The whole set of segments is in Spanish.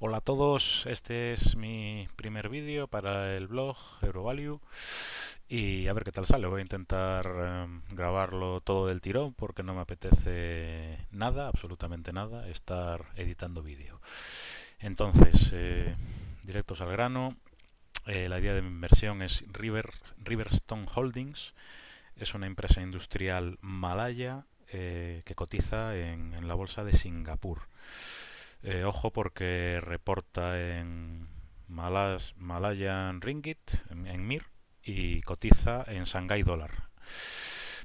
Hola a todos, este es mi primer vídeo para el blog Eurovalue y a ver qué tal sale. Voy a intentar grabarlo todo del tirón porque no me apetece nada, absolutamente nada, estar editando vídeo. Entonces, directos al grano. La idea de mi inversión es Riverstone Holdings. Es una empresa industrial malaya que cotiza en la bolsa de Singapur. Ojo porque reporta en Malayan Ringgit, en MIR, y cotiza en Shanghai Dólar.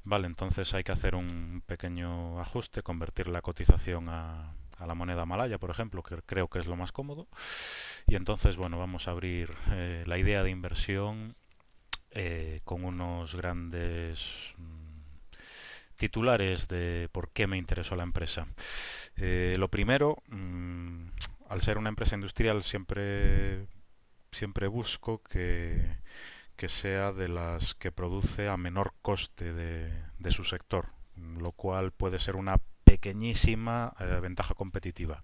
Vale, entonces hay que hacer un pequeño ajuste, convertir la cotización a la moneda malaya, por ejemplo, que creo que es lo más cómodo. Y entonces, bueno, vamos a abrir la idea de inversión con unos grandes titulares de por qué me interesó la empresa. Lo primero, al ser una empresa industrial siempre busco que sea de las que produce a menor coste de su sector, lo cual puede ser una pequeñísima ventaja competitiva.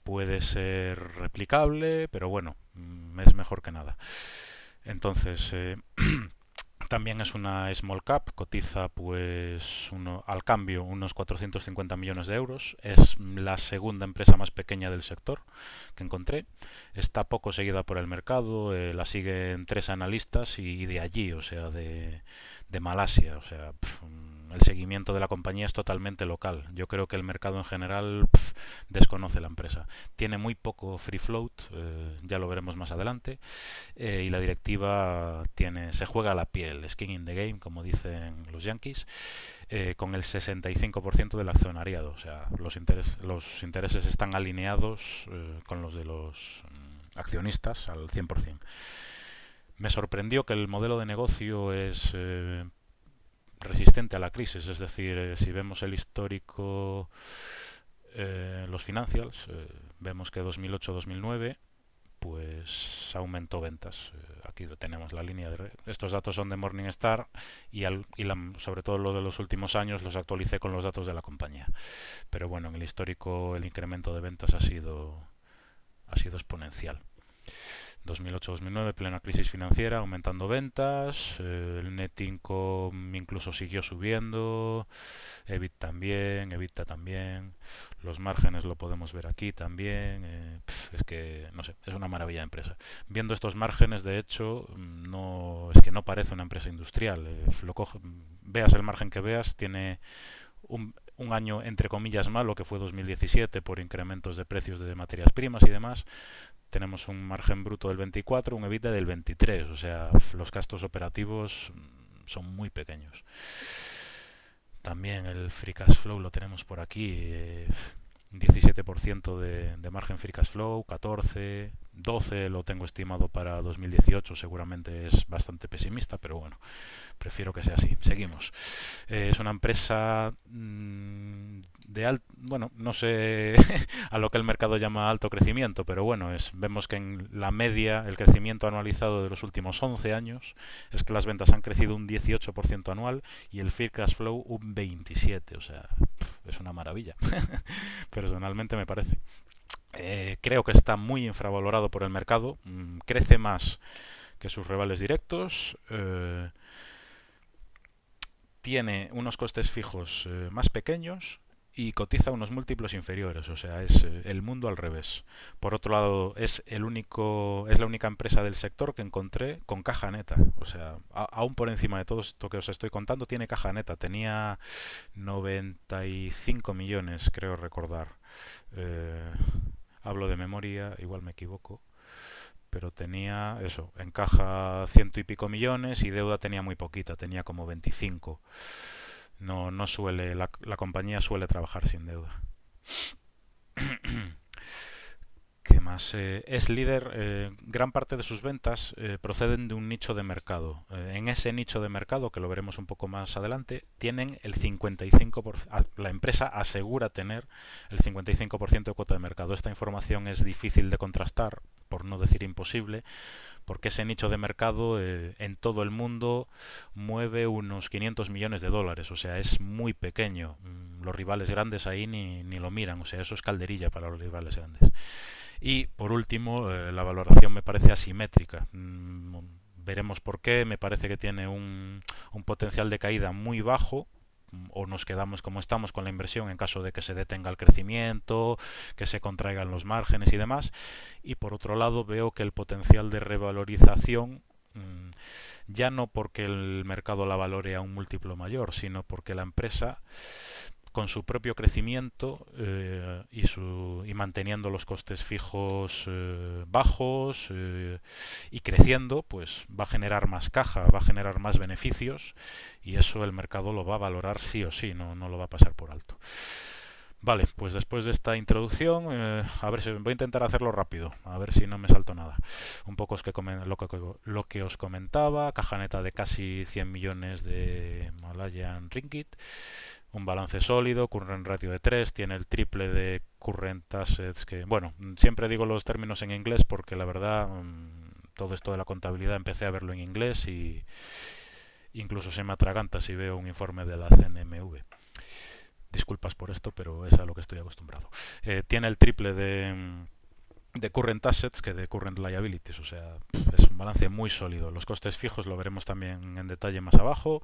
Puede ser replicable, pero bueno, es mejor que nada. Entonces, también es una small cap, cotiza al cambio unos 450 millones de euros. Es la segunda empresa más pequeña del sector que encontré. Está poco seguida por el mercado, la siguen tres analistas y de allí, o sea, de Malasia. O sea, el seguimiento de la compañía es totalmente local. Yo creo que el mercado en general desconoce la empresa. Tiene muy poco free float, ya lo veremos más adelante, y la directiva se juega la piel, skin in the game, como dicen los yankees, con el 65% del accionariado. O sea, los intereses están alineados con los de los accionistas al 100%. Me sorprendió que el modelo de negocio es resistente a la crisis, es decir, si vemos el histórico, los financials, vemos que 2008-2009 pues aumentó ventas. Aquí tenemos la línea de... Estos datos son de Morningstar sobre todo lo de los últimos años los actualicé con los datos de la compañía. Pero bueno, en el histórico el incremento de ventas ha sido exponencial. 2008-2009, plena crisis financiera, aumentando ventas, el net income incluso siguió subiendo, EBITDA también, los márgenes lo podemos ver aquí también, es que, no sé, es una maravilla de empresa. Viendo estos márgenes, de hecho, es que no parece una empresa industrial, veas el margen que veas, tiene un año entre comillas malo que fue 2017 por incrementos de precios de materias primas y demás. Tenemos un margen bruto del 24, un EBITDA del 23, o sea, los gastos operativos son muy pequeños. También el free cash flow lo tenemos por aquí, 17% de margen free cash flow, 14, 12 lo tengo estimado para 2018, seguramente es bastante pesimista, pero bueno, prefiero que sea así. Seguimos. Es una empresa bueno, no sé a lo que el mercado llama alto crecimiento, pero bueno, vemos que en la media el crecimiento anualizado de los últimos 11 años es que las ventas han crecido un 18% anual y el free cash flow un 27%, o sea, es una maravilla. Personalmente me parece. Creo que está muy infravalorado por el mercado, crece más que sus rivales directos, tiene unos costes fijos más pequeños y cotiza unos múltiplos inferiores, o sea, es el mundo al revés. Por otro lado, es la única empresa del sector que encontré con caja neta, o sea, aún por encima de todo esto que os estoy contando, tiene caja neta, tenía 95 millones, creo recordar. Eh, Hablo de memoria, igual me equivoco, pero tenía eso, en caja ciento y pico millones y deuda tenía muy poquita, tenía como 25. No suele, la compañía suele trabajar sin deuda. ¿Qué más? Es líder, gran parte de sus ventas proceden de un nicho de mercado. En ese nicho de mercado, que lo veremos un poco más adelante, tienen el 55%, la empresa asegura tener el 55% de cuota de mercado. Esta información es difícil de contrastar, por no decir imposible, porque ese nicho de mercado en todo el mundo mueve unos 500 millones de dólares, o sea, es muy pequeño. Los rivales grandes ahí ni lo miran, o sea, eso es calderilla para los rivales grandes. Y por último, la valoración me parece asimétrica. Veremos por qué. Me parece que tiene un potencial de caída muy bajo, o nos quedamos como estamos con la inversión en caso de que se detenga el crecimiento, que se contraigan los márgenes y demás. Y por otro lado veo que el potencial de revalorización, ya no porque el mercado la valore a un múltiplo mayor, sino porque la empresa, con su propio crecimiento y manteniendo los costes fijos bajos y creciendo, pues va a generar más caja, va a generar más beneficios, y eso el mercado lo va a valorar sí o sí, no lo va a pasar por alto. Vale, pues después de esta introducción, a ver si voy a intentar hacerlo rápido, a ver si no me salto nada. Un poco es que lo que os comentaba: caja neta de casi 100 millones de Malayan Ringgit, un balance sólido, current ratio de 3, tiene el triple de current assets, que, bueno, siempre digo los términos en inglés porque la verdad, todo esto de la contabilidad empecé a verlo en inglés y incluso se me atraganta si veo un informe de la CNMV. Disculpas por esto, pero es a lo que estoy acostumbrado. Tiene el triple de current assets que de current liabilities, o sea, es un balance muy sólido. Los costes fijos lo veremos también en detalle más abajo.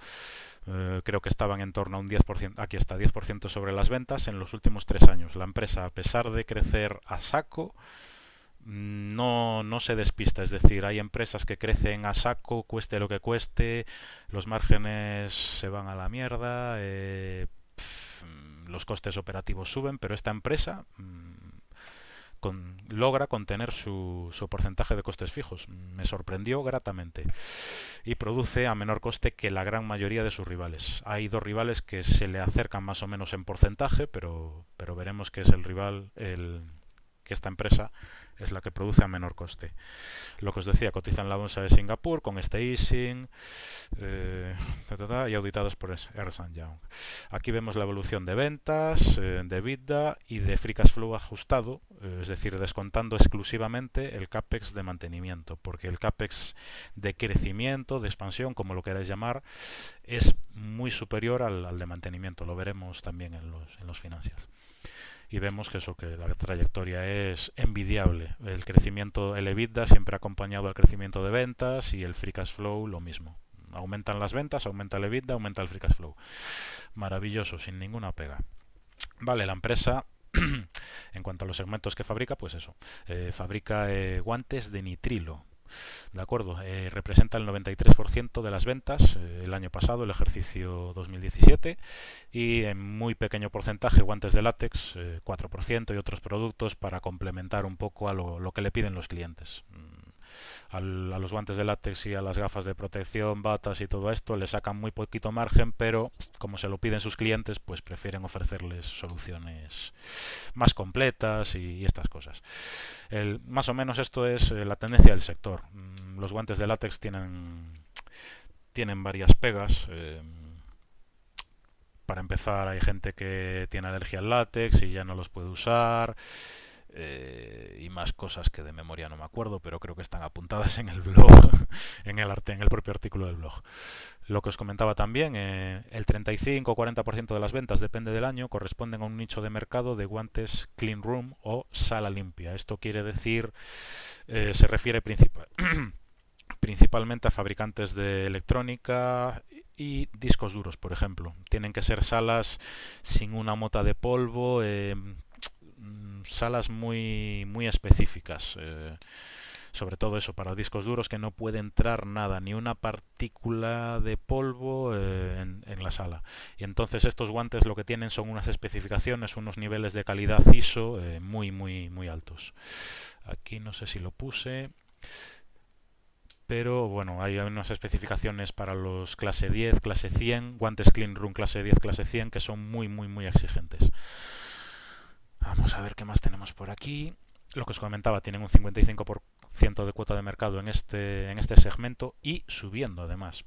Creo que estaban en torno a un 10%, aquí está, 10% sobre las ventas en los últimos 3 años. La empresa, a pesar de crecer a saco, no se despista. Es decir, hay empresas que crecen a saco, cueste lo que cueste, los márgenes se van a la mierda, los costes operativos suben, pero esta empresa logra contener su porcentaje de costes fijos. Me sorprendió gratamente. Y produce a menor coste que la gran mayoría de sus rivales. Hay dos rivales que se le acercan más o menos en porcentaje, pero veremos que es el rival, que esta empresa es la que produce a menor coste. Lo que os decía, cotiza en la bolsa de Singapur con este easing y auditados por Ernst Young. Aquí vemos la evolución de ventas, de EBITDA y de free cash flow ajustado, es decir, descontando exclusivamente el CAPEX de mantenimiento, porque el CAPEX de crecimiento, de expansión, como lo queráis llamar, es muy superior al de mantenimiento. Lo veremos también en los financials. Y vemos que la trayectoria es envidiable. El crecimiento, el EBITDA siempre ha acompañado al crecimiento de ventas, y el free cash flow lo mismo. Aumentan las ventas, aumenta el EBITDA, aumenta el free cash flow. Maravilloso, sin ninguna pega. Vale, la empresa, en cuanto a los segmentos que fabrica, pues eso, fabrica guantes de nitrilo. ¿De acuerdo? Representa el 93% de las ventas el año pasado, el ejercicio 2017, y en muy pequeño porcentaje guantes de látex, 4%, y otros productos para complementar un poco a lo que le piden los clientes. A los guantes de látex y a las gafas de protección, batas y todo esto le sacan muy poquito margen, pero como se lo piden sus clientes, pues prefieren ofrecerles soluciones más completas y estas cosas. Más o menos esto es la tendencia del sector. Los guantes de látex tienen varias pegas. Para empezar, hay gente que tiene alergia al látex y ya no los puede usar. Y más cosas que de memoria no me acuerdo, pero creo que están apuntadas en el blog, en el propio artículo del blog. Lo que os comentaba también, el 35 o 40% de las ventas, depende del año, corresponden a un nicho de mercado de guantes clean room o sala limpia. Esto quiere decir, se refiere principalmente a fabricantes de electrónica y discos duros, por ejemplo. Tienen que ser salas sin una mota de polvo, salas muy específicas, sobre todo eso, para discos duros, que no puede entrar nada, ni una partícula de polvo en la sala. Y entonces estos guantes lo que tienen son unas especificaciones, unos niveles de calidad ISO muy altos. Aquí no sé si lo puse, pero bueno, hay unas especificaciones para los clase 10, clase 100, guantes clean room clase 10, clase 100, que son muy exigentes. Vamos a ver qué más tenemos por aquí. Lo que os comentaba, tienen un 55% de cuota de mercado en este segmento, y subiendo además.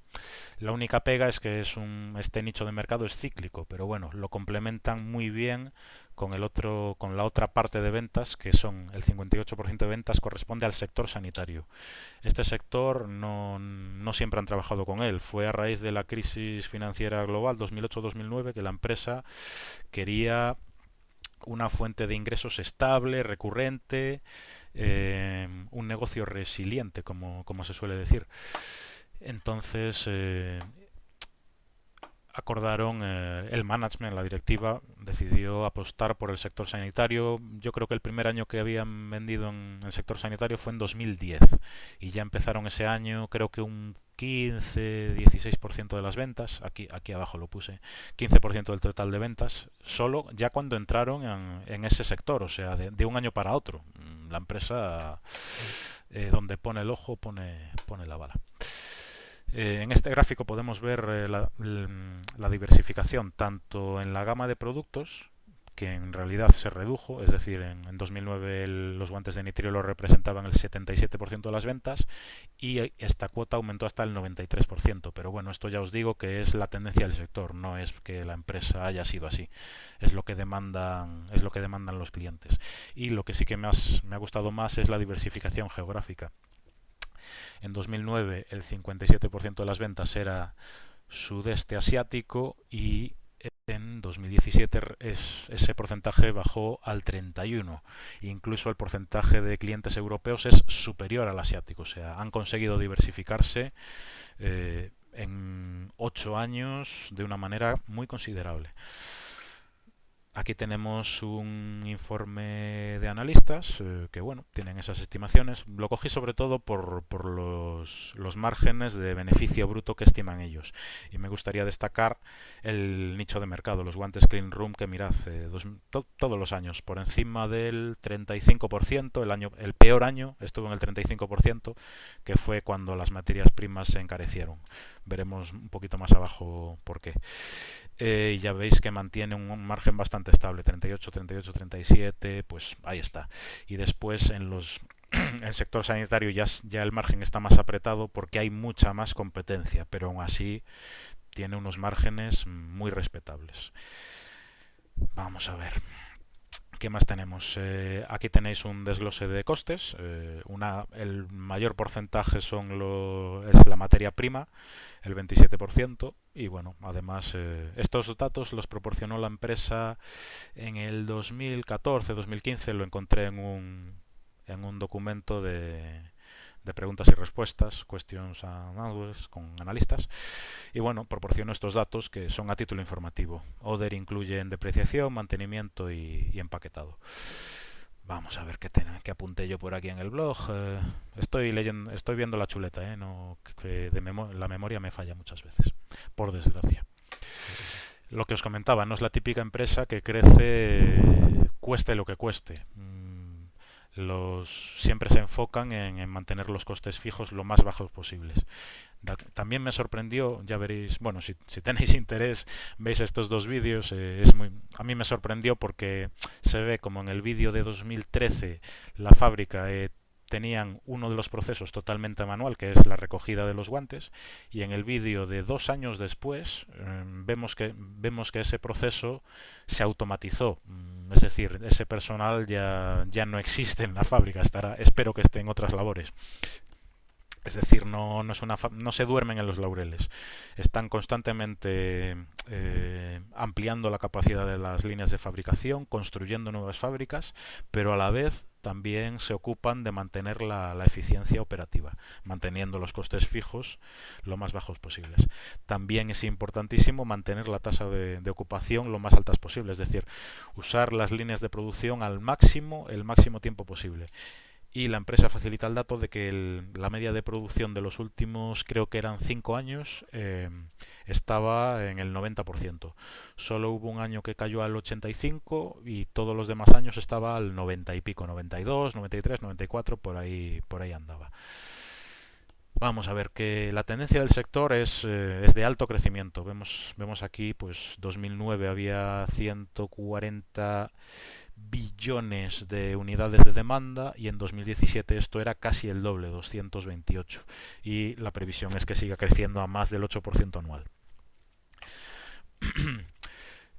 La única pega es que este nicho de mercado es cíclico, pero bueno, lo complementan muy bien con la otra parte de ventas, que son el 58% de ventas corresponde al sector sanitario. Este sector no siempre han trabajado con él. Fue a raíz de la crisis financiera global 2008-2009 que la empresa quería una fuente de ingresos estable, recurrente, un negocio resiliente, como se suele decir. Entonces, acordaron, el management, la directiva, decidió apostar por el sector sanitario. Yo creo que el primer año que habían vendido en el sector sanitario fue en 2010 y ya empezaron ese año, creo que un 15-16% de las ventas, aquí abajo lo puse, 15% del total de ventas, solo ya cuando entraron en ese sector, o sea, de un año para otro. La empresa, donde pone el ojo, pone la bala. En este gráfico podemos ver la diversificación tanto en la gama de productos, que en realidad se redujo, es decir, en 2009 los guantes de nitrilo representaban el 77% de las ventas y esta cuota aumentó hasta el 93%, pero bueno, esto ya os digo que es la tendencia del sector, no es que la empresa haya sido así, es lo que demandan los clientes. Y lo que sí que me ha gustado más es la diversificación geográfica. En 2009 el 57% de las ventas era sudeste asiático y en 2017 ese porcentaje bajó al 31%. Incluso el porcentaje de clientes europeos es superior al asiático. O sea, han conseguido diversificarse en 8 años de una manera muy considerable. Aquí tenemos un informe de analistas que, bueno, tienen esas estimaciones. Lo cogí sobre todo por los márgenes de beneficio bruto que estiman ellos. Y me gustaría destacar el nicho de mercado, los guantes Clean Room, que mirad, todos los años, por encima del 35%, el peor año estuvo en el 35%, que fue cuando las materias primas se encarecieron. Veremos un poquito más abajo por qué. Y ya veis que mantiene un margen bastante estable, 38, 38, 37, pues ahí está. Y después en el sector sanitario ya el margen está más apretado porque hay mucha más competencia, pero aún así tiene unos márgenes muy respetables. Vamos a ver. ¿Qué más tenemos? Aquí tenéis un desglose de costes. El mayor porcentaje es la materia prima, el 27%. Y bueno, además estos datos los proporcionó la empresa en el 2014-2015. Lo encontré en un documento de preguntas y respuestas, questions and answers, con analistas. Y bueno, proporciono estos datos que son a título informativo. Other incluyen depreciación, mantenimiento y empaquetado. Vamos a ver qué apunté yo por aquí en el blog. Estoy viendo la chuleta, no, que la memoria me falla muchas veces, por desgracia. Lo que os comentaba, no es la típica empresa que crece cueste lo que cueste. Siempre se enfocan en mantener los costes fijos lo más bajos posibles. También me sorprendió, ya veréis, bueno, si tenéis interés, veis estos dos vídeos, a mí me sorprendió porque se ve como en el vídeo de 2013 la fábrica tenían uno de los procesos totalmente manual, que es la recogida de los guantes, y en el vídeo de 2 años después vemos que ese proceso se automatizó. Es decir, ese personal ya no existe en la fábrica, espero que esté en otras labores. Es decir, no se duermen en los laureles. Están constantemente ampliando la capacidad de las líneas de fabricación, construyendo nuevas fábricas, pero a la vez también se ocupan de mantener la eficiencia operativa, manteniendo los costes fijos lo más bajos posibles. También es importantísimo mantener la tasa de ocupación lo más altas posible, es decir, usar las líneas de producción el máximo tiempo posible. Y la empresa facilita el dato de que la media de producción de los últimos, creo que eran 5 años, estaba en el 90%. Solo hubo un año que cayó al 85% y todos los demás años estaba al 90 y pico, 92, 93, 94, por ahí andaba. Vamos a ver que la tendencia del sector es de alto crecimiento. Vemos aquí, pues 2009 había 140 billones de unidades de demanda y en 2017 esto era casi el doble, 228, y la previsión es que siga creciendo a más del 8% anual.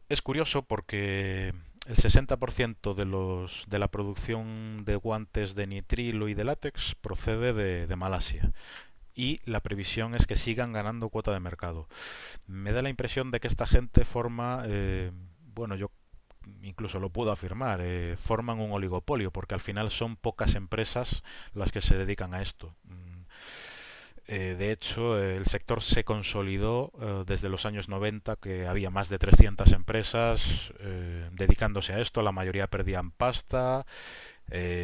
Es curioso porque el 60% de la producción de guantes de nitrilo y de látex procede de Malasia. Y la previsión es que sigan ganando cuota de mercado. Me da la impresión de que esta gente forma, bueno, yo incluso lo puedo afirmar, forman un oligopolio porque al final son pocas empresas las que se dedican a esto. De hecho, el sector se consolidó desde los años 90, que había más de 300 empresas dedicándose a esto. La mayoría perdían pasta,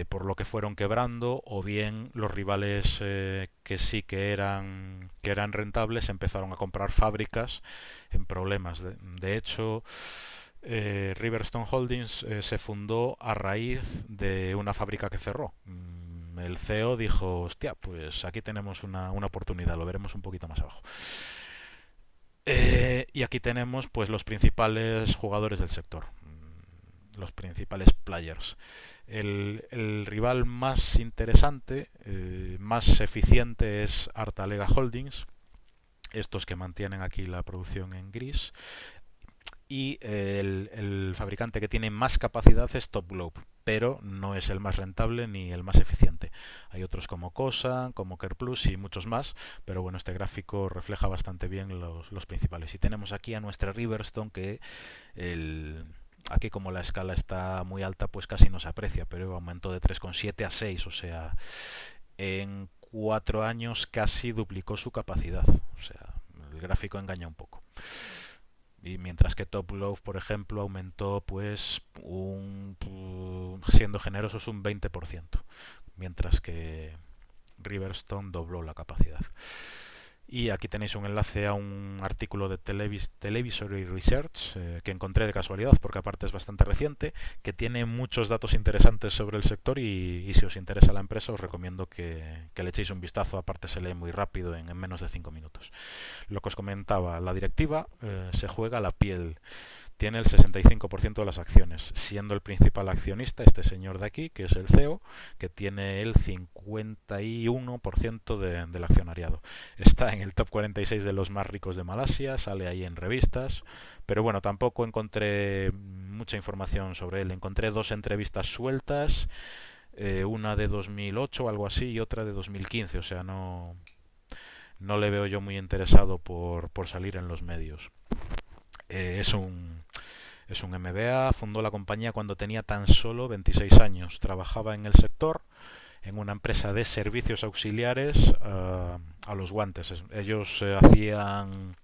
por lo que fueron quebrando, o bien los rivales que sí que eran rentables empezaron a comprar fábricas en problemas. De hecho, Riverstone Holdings se fundó a raíz de una fábrica que cerró. El CEO dijo, hostia, pues aquí tenemos una oportunidad, lo veremos un poquito más abajo. Y aquí tenemos pues los principales jugadores del sector, los principales players. El rival más interesante, más eficiente es Artalega Holdings, estos que mantienen aquí la producción en gris. Y el fabricante que tiene más capacidad es Top Globe, pero no es el más rentable ni el más eficiente. Hay otros como Cosa, como Careplus y muchos más, pero bueno, este gráfico refleja bastante bien los principales. Y tenemos aquí a nuestra Riverstone, que aquí como la escala está muy alta, pues casi no se aprecia, pero aumentó de 3,7 a 6, o sea, en 4 años casi duplicó su capacidad. O sea, el gráfico engaña un poco. Y mientras que Top Glove, por ejemplo, aumentó, pues, siendo generosos, un 20%, mientras que Riverstone dobló la capacidad. Y aquí tenéis un enlace a un artículo de Televisory Research que encontré de casualidad, porque aparte es bastante reciente, que tiene muchos datos interesantes sobre el sector, y si os interesa la empresa os recomiendo que le echéis un vistazo. Aparte se lee muy rápido, en menos de 5 minutos. Lo que os comentaba, la directiva se juega la piel. Tiene el 65% de las acciones, siendo el principal accionista este señor de aquí, que es el CEO, que tiene el 51% del accionariado. Está en el top 46 de los más ricos de Malasia, sale ahí en revistas, pero bueno, tampoco encontré mucha información sobre él. Encontré 2 entrevistas sueltas, una de 2008 o algo así y otra de 2015, o sea, no le veo yo muy interesado por salir en los medios. Es un MBA, fundó la compañía cuando tenía tan solo 26 años. Trabajaba en el sector, en una empresa de servicios auxiliares a los guantes. Ellos hacían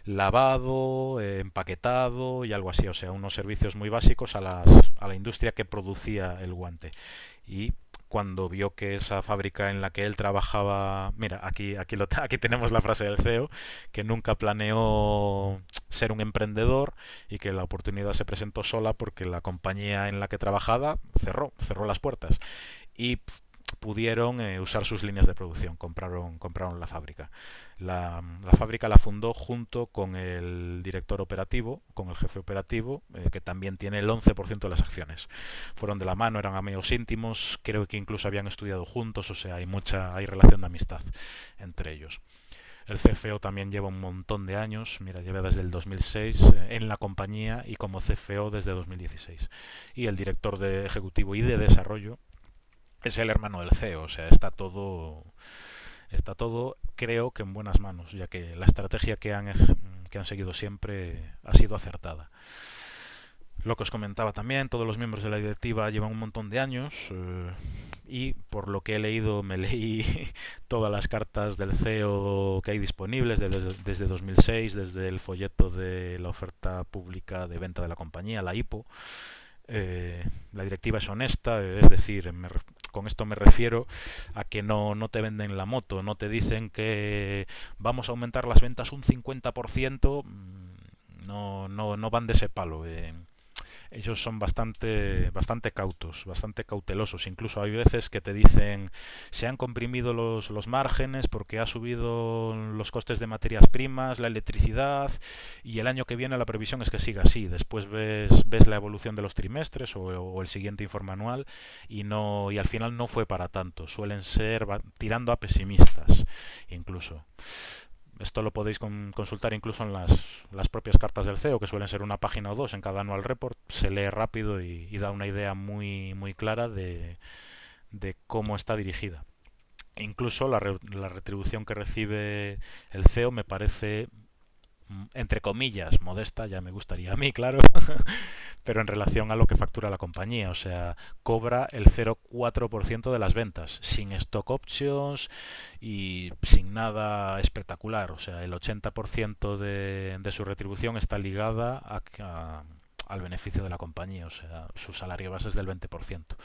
lavado, empaquetado y algo así, o sea, unos servicios muy básicos a la industria que producía el guante. Y cuando vio que esa fábrica en la que él trabajaba, mira, aquí tenemos la frase del CEO, que nunca planeó ser un emprendedor y que la oportunidad se presentó sola porque la compañía en la que trabajaba cerró las puertas. Y pudieron usar sus líneas de producción, compraron la fábrica. La fábrica la fundó junto con el director operativo, con el jefe operativo, que también tiene el 11% de las acciones. Fueron de la mano, eran amigos íntimos, creo que incluso habían estudiado juntos, o sea, hay relación de amistad entre ellos. El CFO también lleva un montón de años, mira, lleva desde el 2006 en la compañía y como CFO desde 2016. Y el director de ejecutivo y de desarrollo es el hermano del CEO, o sea, está todo, creo que en buenas manos, ya que la estrategia que han seguido siempre ha sido acertada. Lo que os comentaba también, todos los miembros de la directiva llevan un montón de años y por lo que he leído, me leí todas las cartas del CEO que hay disponibles desde 2006, desde el folleto de la oferta pública de venta de la compañía, la IPO. La directiva es honesta, es decir, con esto me refiero a que no te venden la moto, no te dicen que vamos a aumentar las ventas un 50%, no van de ese palo. Ellos son bastante cautos, bastante cautelosos. Incluso hay veces que te dicen se han comprimido los márgenes porque ha subido los costes de materias primas, la electricidad, y el año que viene la previsión es que siga así. Después ves la evolución de los trimestres o el siguiente informe anual y al final no fue para tanto. Suelen ser tirando a pesimistas incluso. Esto lo podéis consultar incluso en las propias cartas del CEO, que suelen ser una página o dos en cada annual report. Se lee rápido y da una idea muy, muy clara de cómo está dirigida. Incluso la retribución que recibe el CEO me parece entre comillas, modesta, ya me gustaría a mí, claro, pero en relación a lo que factura la compañía. O sea, cobra el 0,4% de las ventas, sin stock options y sin nada espectacular. O sea, el 80% de su retribución está ligada al beneficio de la compañía, o sea, su salario base es del 20%.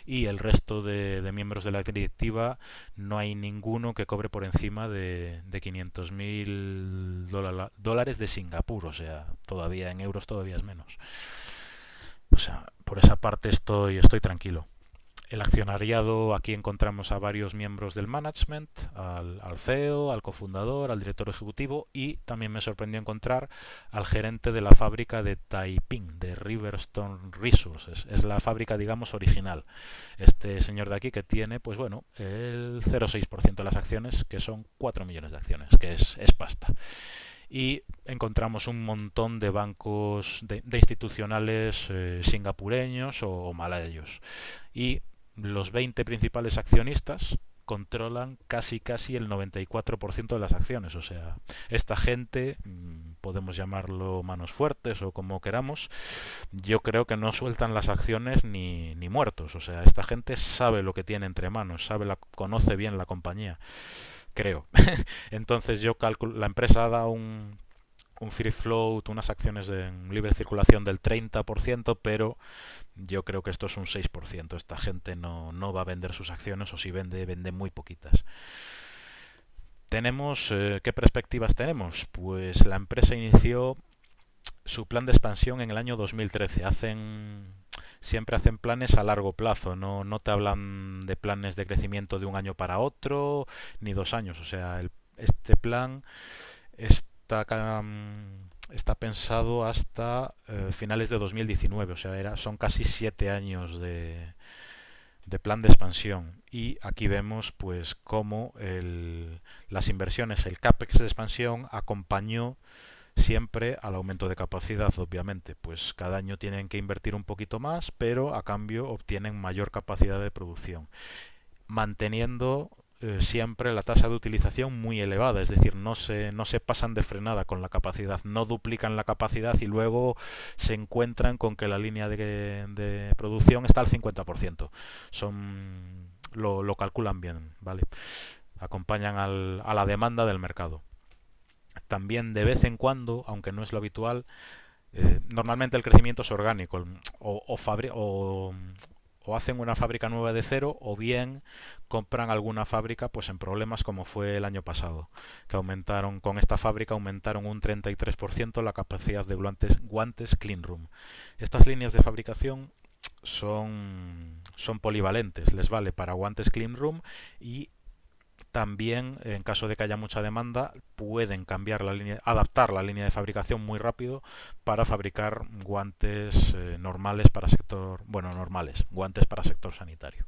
Y el resto de miembros de la directiva no hay ninguno que cobre por encima de 500.000 dólares de Singapur, o sea, todavía en euros todavía es menos. O sea, por esa parte estoy tranquilo. El accionariado, aquí encontramos a varios miembros del management, al CEO, al cofundador, al director ejecutivo, y también me sorprendió encontrar al gerente de la fábrica de Taiping, de Riverstone Resources. Es la fábrica, digamos, original. Este señor de aquí que tiene, pues bueno, el 0,6% de las acciones, que son 4 millones de acciones, que es pasta. Y encontramos un montón de bancos de institucionales singapureños o malayos. Y los 20 principales accionistas controlan casi el 94% de las acciones. O sea, esta gente, podemos llamarlo manos fuertes o como queramos, yo creo que no sueltan las acciones ni muertos. O sea, esta gente sabe lo que tiene entre manos, conoce bien la compañía, creo. Entonces yo calculo, la empresa da un free float, unas acciones en libre circulación del 30%, pero yo creo que esto es un 6%. Esta gente no va a vender sus acciones, o si vende muy poquitas. ¿Qué perspectivas tenemos? Pues la empresa inició su plan de expansión en el año 2013. Siempre hacen planes a largo plazo, no te hablan de planes de crecimiento de un año para otro, ni 2 años. O sea, este plan está pensado hasta finales de 2019, o sea, son casi 7 años de plan de expansión. Y aquí vemos pues cómo las inversiones, el CAPEX de expansión acompañó siempre al aumento de capacidad. Obviamente, pues cada año tienen que invertir un poquito más, pero a cambio obtienen mayor capacidad de producción, manteniendo siempre la tasa de utilización muy elevada, es decir, no se pasan de frenada con la capacidad, no duplican la capacidad y luego se encuentran con que la línea de producción está al 50%. Lo calculan bien, ¿vale? Acompañan a la demanda del mercado. También de vez en cuando, aunque no es lo habitual, normalmente el crecimiento es orgánico, o hacen una fábrica nueva de cero, o bien compran alguna fábrica pues en problemas, como fue el año pasado, que con esta fábrica aumentaron un 33% la capacidad de guantes clean room. Estas líneas de fabricación son polivalentes, les vale para guantes clean room, y también, en caso de que haya mucha demanda, pueden adaptar la línea de fabricación muy rápido para fabricar guantes normales para guantes para sector sanitario.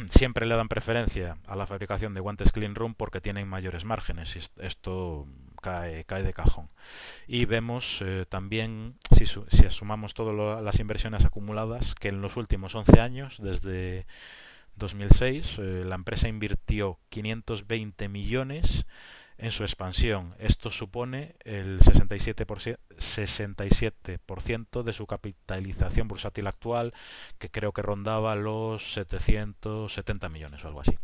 Siempre le dan preferencia a la fabricación de guantes clean room porque tienen mayores márgenes, y esto cae de cajón. Y vemos también, si sumamos todas las inversiones acumuladas, que en los últimos 11 años, desde 2006, la empresa invirtió 520 millones en su expansión. Esto supone el 67% de su capitalización bursátil actual, que creo que rondaba los 770 millones o algo así.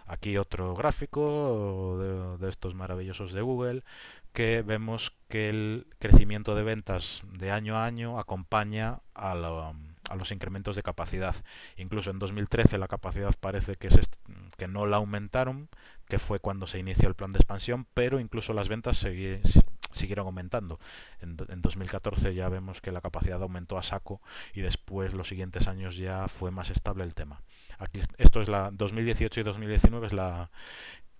Aquí otro gráfico de estos maravillosos de Google, que vemos que el crecimiento de ventas de año a año acompaña a los incrementos de capacidad. Incluso en 2013 la capacidad parece que no la aumentaron, que fue cuando se inició el plan de expansión, pero incluso las ventas siguieron aumentando. En 2014 ya vemos que la capacidad aumentó a saco, y después los siguientes años ya fue más estable el tema. Aquí esto es 2018 y 2019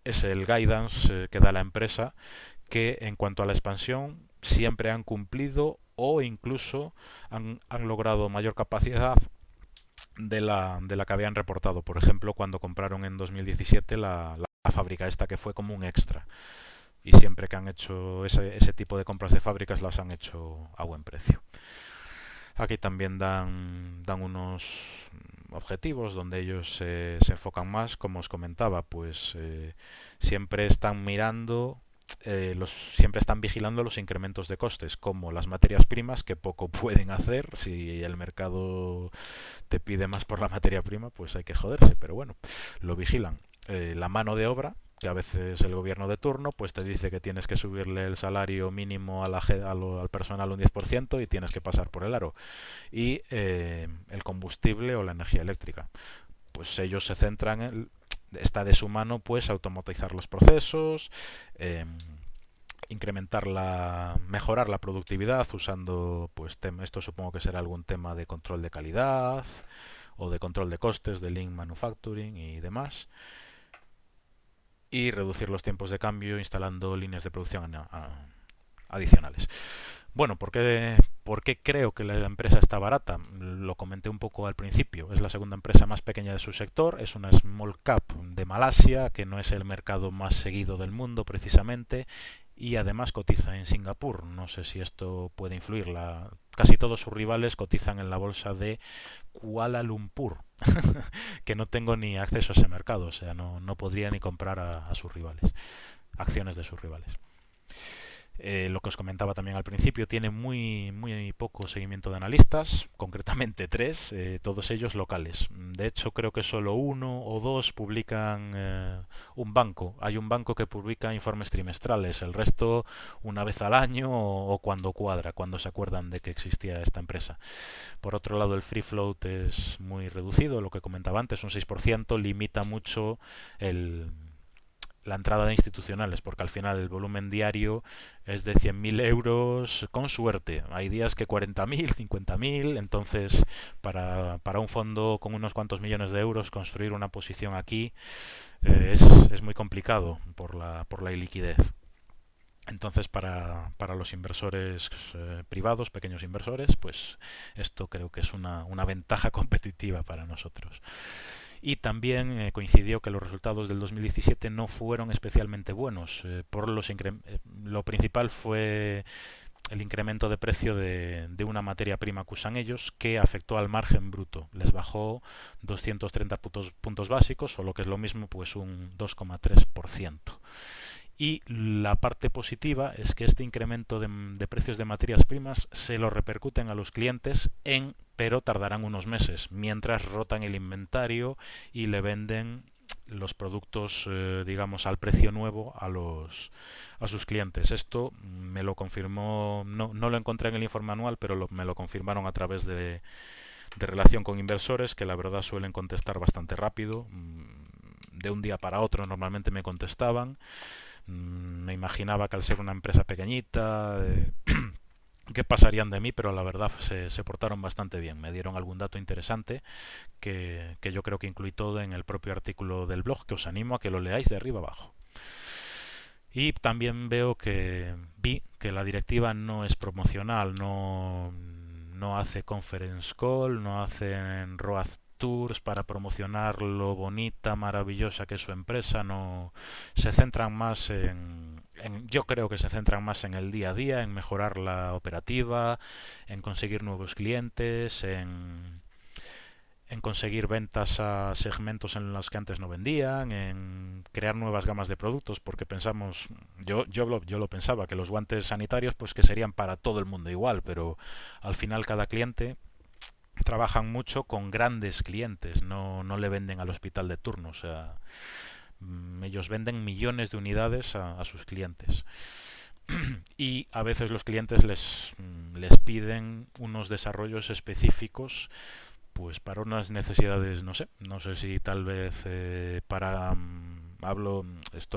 es el guidance que da la empresa, que en cuanto a la expansión siempre han cumplido o incluso han logrado mayor capacidad de la que habían reportado. Por ejemplo, cuando compraron en 2017 la fábrica esta, que fue como un extra. Y siempre que han hecho ese tipo de compras de fábricas, las han hecho a buen precio. Aquí también dan unos objetivos donde ellos se enfocan más, como os comentaba, pues siempre están mirando siempre están vigilando los incrementos de costes, como las materias primas, que poco pueden hacer. Si el mercado te pide más por la materia prima, pues hay que joderse, pero bueno, lo vigilan. La mano de obra, que a veces el gobierno de turno pues te dice que tienes que subirle el salario mínimo al personal un 10% y tienes que pasar por el aro. Y el combustible o la energía eléctrica. Pues ellos se centran está de su mano pues automatizar los procesos, mejorar la productividad usando pues esto supongo que será algún tema de control de calidad o de control de costes, de lean manufacturing y demás, y reducir los tiempos de cambio instalando líneas de producción adicionales. Bueno, ¿por qué creo que la empresa está barata? Lo comenté un poco al principio. Es la segunda empresa más pequeña de su sector. Es una small cap de Malasia, que no es el mercado más seguido del mundo precisamente. Y además cotiza en Singapur. No sé si esto puede influir. Casi todos sus rivales cotizan en la bolsa de Kuala Lumpur, que no tengo ni acceso a ese mercado. O sea, no podría ni comprar a sus rivales, acciones de sus rivales. Lo que os comentaba también al principio, tiene muy poco seguimiento de analistas, concretamente 3, todos ellos locales. De hecho, creo que solo 1 o 2 publican un banco. Hay un banco que publica informes trimestrales, el resto una vez al año o cuando cuadra, cuando se acuerdan de que existía esta empresa. Por otro lado, el free float es muy reducido, lo que comentaba antes, un 6%, limita mucho la entrada de institucionales, porque al final el volumen diario es de 100.000 euros con suerte. Hay días que 40.000, 50.000, entonces para un fondo con unos cuantos millones de euros construir una posición aquí es muy complicado por la iliquidez. Entonces para los inversores privados, pequeños inversores, pues esto creo que es una ventaja competitiva para nosotros. Y también coincidió que los resultados del 2017 no fueron especialmente buenos. Lo principal fue el incremento de precio de una materia prima que usan ellos, que afectó al margen bruto. Les bajó 230 puntos básicos, o lo que es lo mismo, pues un 2,3%. Y la parte positiva es que este incremento de precios de materias primas se lo repercuten a los clientes, pero tardarán unos meses, mientras rotan el inventario y le venden los productos, digamos, al precio nuevo a sus clientes. Esto me lo confirmó, no lo encontré en el informe anual, pero me lo confirmaron a través de relación con inversores, que la verdad suelen contestar bastante rápido. De un día para otro normalmente me contestaban. Me imaginaba que al ser una empresa pequeñita qué pasarían de mí, pero la verdad se portaron bastante bien. Me dieron algún dato interesante que yo creo que incluí todo en el propio artículo del blog, que os animo a que lo leáis de arriba abajo. Y también vi que la directiva no es promocional, no hace conference call, no hacen road tours para promocionar lo bonita, maravillosa que es su empresa. No se centran más yo creo que se centran más en el día a día, en mejorar la operativa, en conseguir nuevos clientes, en conseguir ventas a segmentos en los que antes no vendían, en crear nuevas gamas de productos, porque pensamos, yo lo pensaba, que los guantes sanitarios pues que serían para todo el mundo igual, pero al final cada cliente trabajan mucho con grandes clientes, no le venden al hospital de turno, o sea, ellos venden millones de unidades a sus clientes. Y a veces los clientes les piden unos desarrollos específicos pues para unas necesidades, no sé si tal vez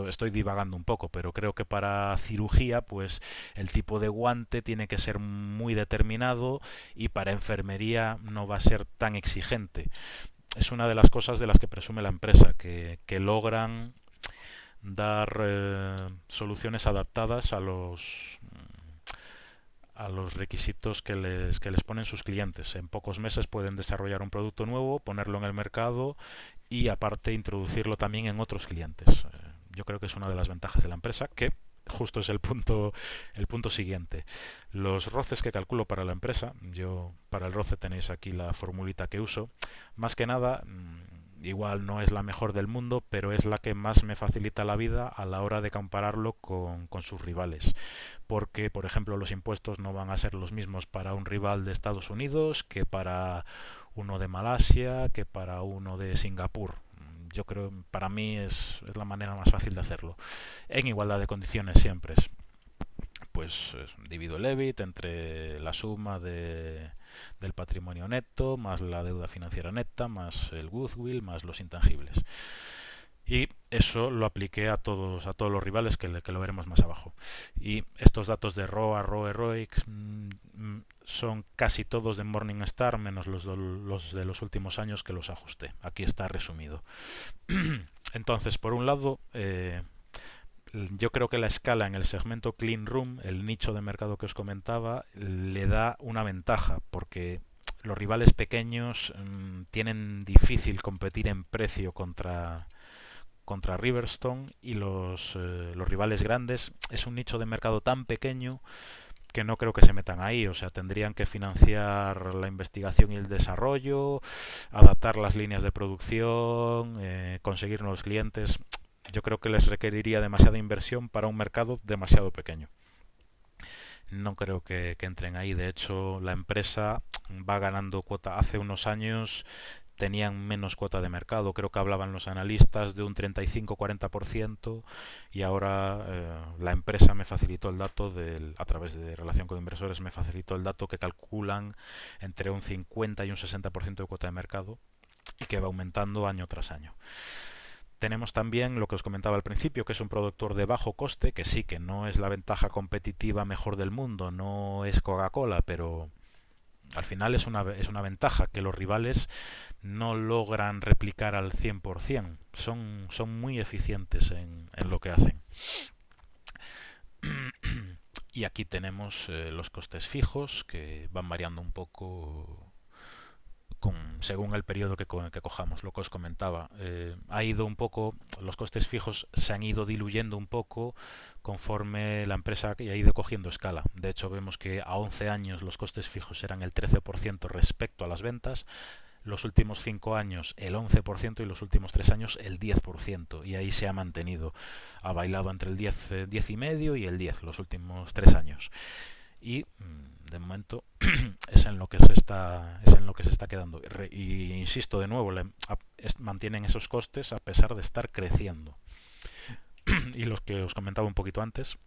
estoy divagando un poco, pero creo que para cirugía pues el tipo de guante tiene que ser muy determinado y para enfermería no va a ser tan exigente. Es una de las cosas de las que presume la empresa, que logran dar soluciones adaptadas a los requisitos que les ponen sus clientes. En pocos meses pueden desarrollar un producto nuevo, ponerlo en el mercado y aparte introducirlo también en otros clientes. Yo creo que es una de las ventajas de la empresa, que justo es el punto siguiente. Los roces que calculo para la empresa, para el roce tenéis aquí la formulita que uso, más que nada igual no es la mejor del mundo, pero es la que más me facilita la vida a la hora de compararlo con sus rivales. Porque, por ejemplo, los impuestos no van a ser los mismos para un rival de Estados Unidos que para uno de Malasia, que para uno de Singapur. Yo creo, para mí es la manera más fácil de hacerlo. En igualdad de condiciones siempre es, pues divido el EBIT entre la suma del patrimonio neto, más la deuda financiera neta, más el goodwill, más los intangibles. Y eso lo apliqué a todos los rivales que lo veremos más abajo. Y estos datos de ROA, ROE, ROIC son casi todos de Morningstar, menos los de los últimos años que los ajusté. Aquí está resumido. Entonces, por un lado, yo creo que la escala en el segmento Clean Room, el nicho de mercado que os comentaba, le da una ventaja, porque los rivales pequeños tienen difícil competir en precio contra Riverstone, y los rivales grandes es un nicho de mercado tan pequeño que no creo que se metan ahí. O sea, tendrían que financiar la investigación y el desarrollo, adaptar las líneas de producción, conseguir nuevos clientes. Yo creo que les requeriría demasiada inversión para un mercado demasiado pequeño. No creo que entren ahí. De hecho, la empresa va ganando cuota. Hace unos años tenían menos cuota de mercado. Creo que hablaban los analistas de un 35-40%, y ahora la empresa me facilitó el dato a través de relación con inversores, me facilitó el dato que calculan entre un 50 y un 60% de cuota de mercado, y que va aumentando año tras año. Tenemos también lo que os comentaba al principio, que es un productor de bajo coste, que sí, que no es la ventaja competitiva mejor del mundo, no es Coca-Cola, pero al final es una ventaja que los rivales no logran replicar al 100%. Son muy eficientes en lo que hacen. Y aquí tenemos los costes fijos, que van variando un poco según el periodo que cojamos, lo que os comentaba. Ha ido un poco, los costes fijos se han ido diluyendo un poco conforme la empresa ha ido cogiendo escala. De hecho, vemos que a 11 años los costes fijos eran el 13% respecto a las ventas, los últimos 5 años el 11% y los últimos 3 años el 10%, y ahí se ha mantenido. Ha bailado entre el 10 y medio y el 10 los últimos 3 años. Y de momento es en lo que se está quedando. Y insisto de nuevo, mantienen esos costes a pesar de estar creciendo. Y los que os comentaba un poquito antes,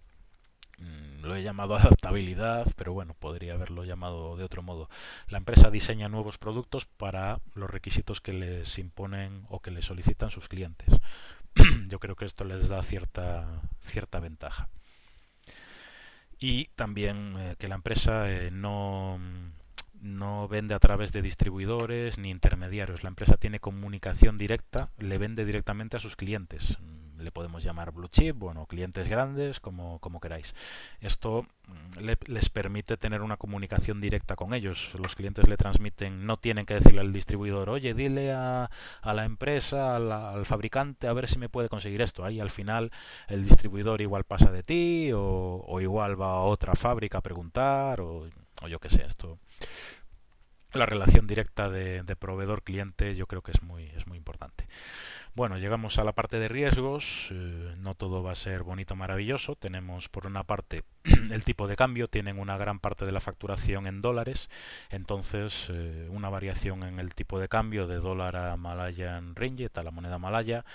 lo he llamado adaptabilidad, pero bueno, podría haberlo llamado de otro modo. La empresa diseña nuevos productos para los requisitos que les imponen o que les solicitan sus clientes. Yo creo que esto les da cierta ventaja. Y también que la empresa no vende a través de distribuidores ni intermediarios. La empresa tiene comunicación directa, le vende directamente a sus clientes. Le podemos llamar blue chip, bueno, clientes grandes, como queráis. Esto les permite tener una comunicación directa con ellos. Los clientes le transmiten, no tienen que decirle al distribuidor, oye, dile a la empresa, al fabricante, a ver si me puede conseguir esto. Ahí al final el distribuidor igual pasa de ti, o igual va a otra fábrica a preguntar, o yo qué sé. Esto, la relación directa de proveedor-cliente, yo creo que es muy importante. Bueno, llegamos a la parte de riesgos. No todo va a ser bonito, maravilloso. Tenemos por una parte el tipo de cambio. Tienen una gran parte de la facturación en dólares. Entonces, una variación en el tipo de cambio de dólar a Malayan Ringgit, a la moneda malaya,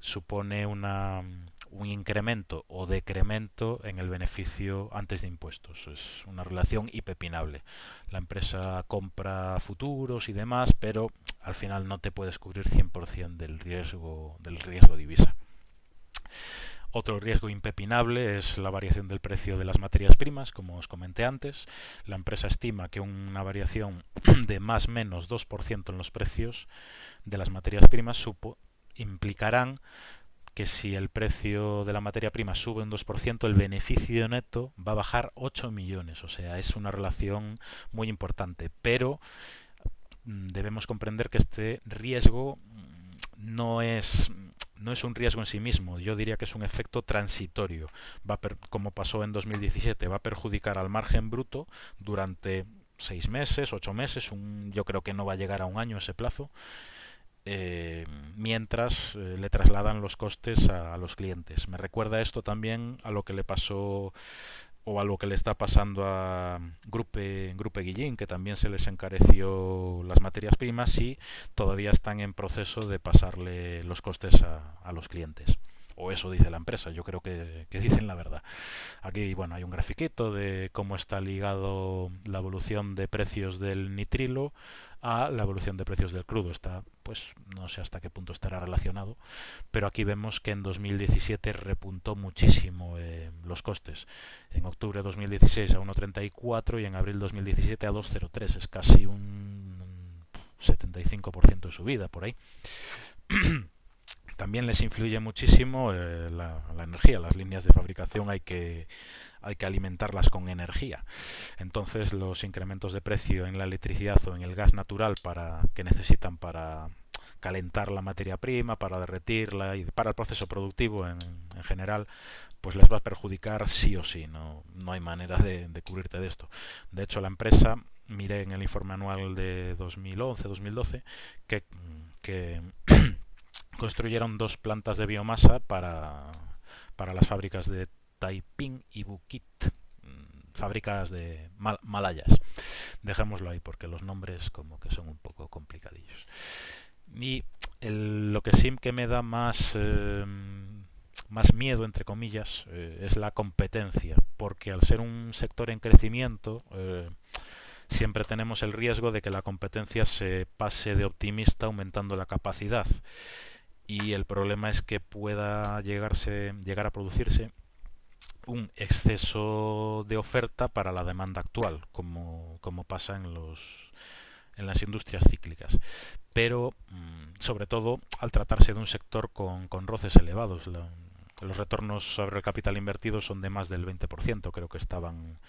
supone un incremento o decremento en el beneficio antes de impuestos. Es una relación impepinable. La empresa compra futuros y demás, pero al final no te puedes cubrir 100% del riesgo divisa. Otro riesgo impepinable es la variación del precio de las materias primas, como os comenté antes. La empresa estima que una variación de más o menos 2% en los precios de las materias primas implicarán que si el precio de la materia prima sube un 2%, el beneficio neto va a bajar 8 millones. O sea, es una relación muy importante. Pero debemos comprender que este riesgo no es un riesgo en sí mismo. Yo diría que es un efecto transitorio. Como pasó en 2017, va a perjudicar al margen bruto durante 6 meses, 8 meses. Yo creo que no va a llegar a un año ese plazo. mientras le trasladan los costes a los clientes. Me recuerda esto también a lo que le pasó o a lo que le está pasando a Grupe Guillín, que también se les encareció las materias primas y todavía están en proceso de pasarle los costes a los clientes. O eso dice la empresa, yo creo que dicen la verdad. Aquí, bueno, hay un grafiquito de cómo está ligado la evolución de precios del nitrilo a la evolución de precios del crudo. Está, pues, no sé hasta qué punto estará relacionado, pero aquí vemos que en 2017 repuntó muchísimo los costes. En octubre de 2016 a 1,34 y en abril de 2017 a 2,03. Es casi un 75% de subida por ahí. También les influye muchísimo la energía. Las líneas de fabricación hay que alimentarlas con energía. Entonces los incrementos de precio en la electricidad o en el gas natural que necesitan para calentar la materia prima, para derretirla y para el proceso productivo en general, pues les va a perjudicar sí o sí. No hay manera de cubrirte de esto. De hecho, la empresa, miré en el informe anual de 2011-2012 que construyeron 2 plantas de biomasa para las fábricas de Taiping y Bukit, fábricas de Malayas. Dejémoslo ahí porque los nombres como que son un poco complicadillos. Y lo que sí que me da más miedo, entre comillas, es la competencia, porque al ser un sector en crecimiento, siempre tenemos el riesgo de que la competencia se pase de optimista aumentando la capacidad. Y el problema es que pueda llegar a producirse un exceso de oferta para la demanda actual, como pasa en las industrias cíclicas. Pero, sobre todo, al tratarse de un sector con roces elevados. Los retornos sobre el capital invertido son de más del 20%, creo que estaba un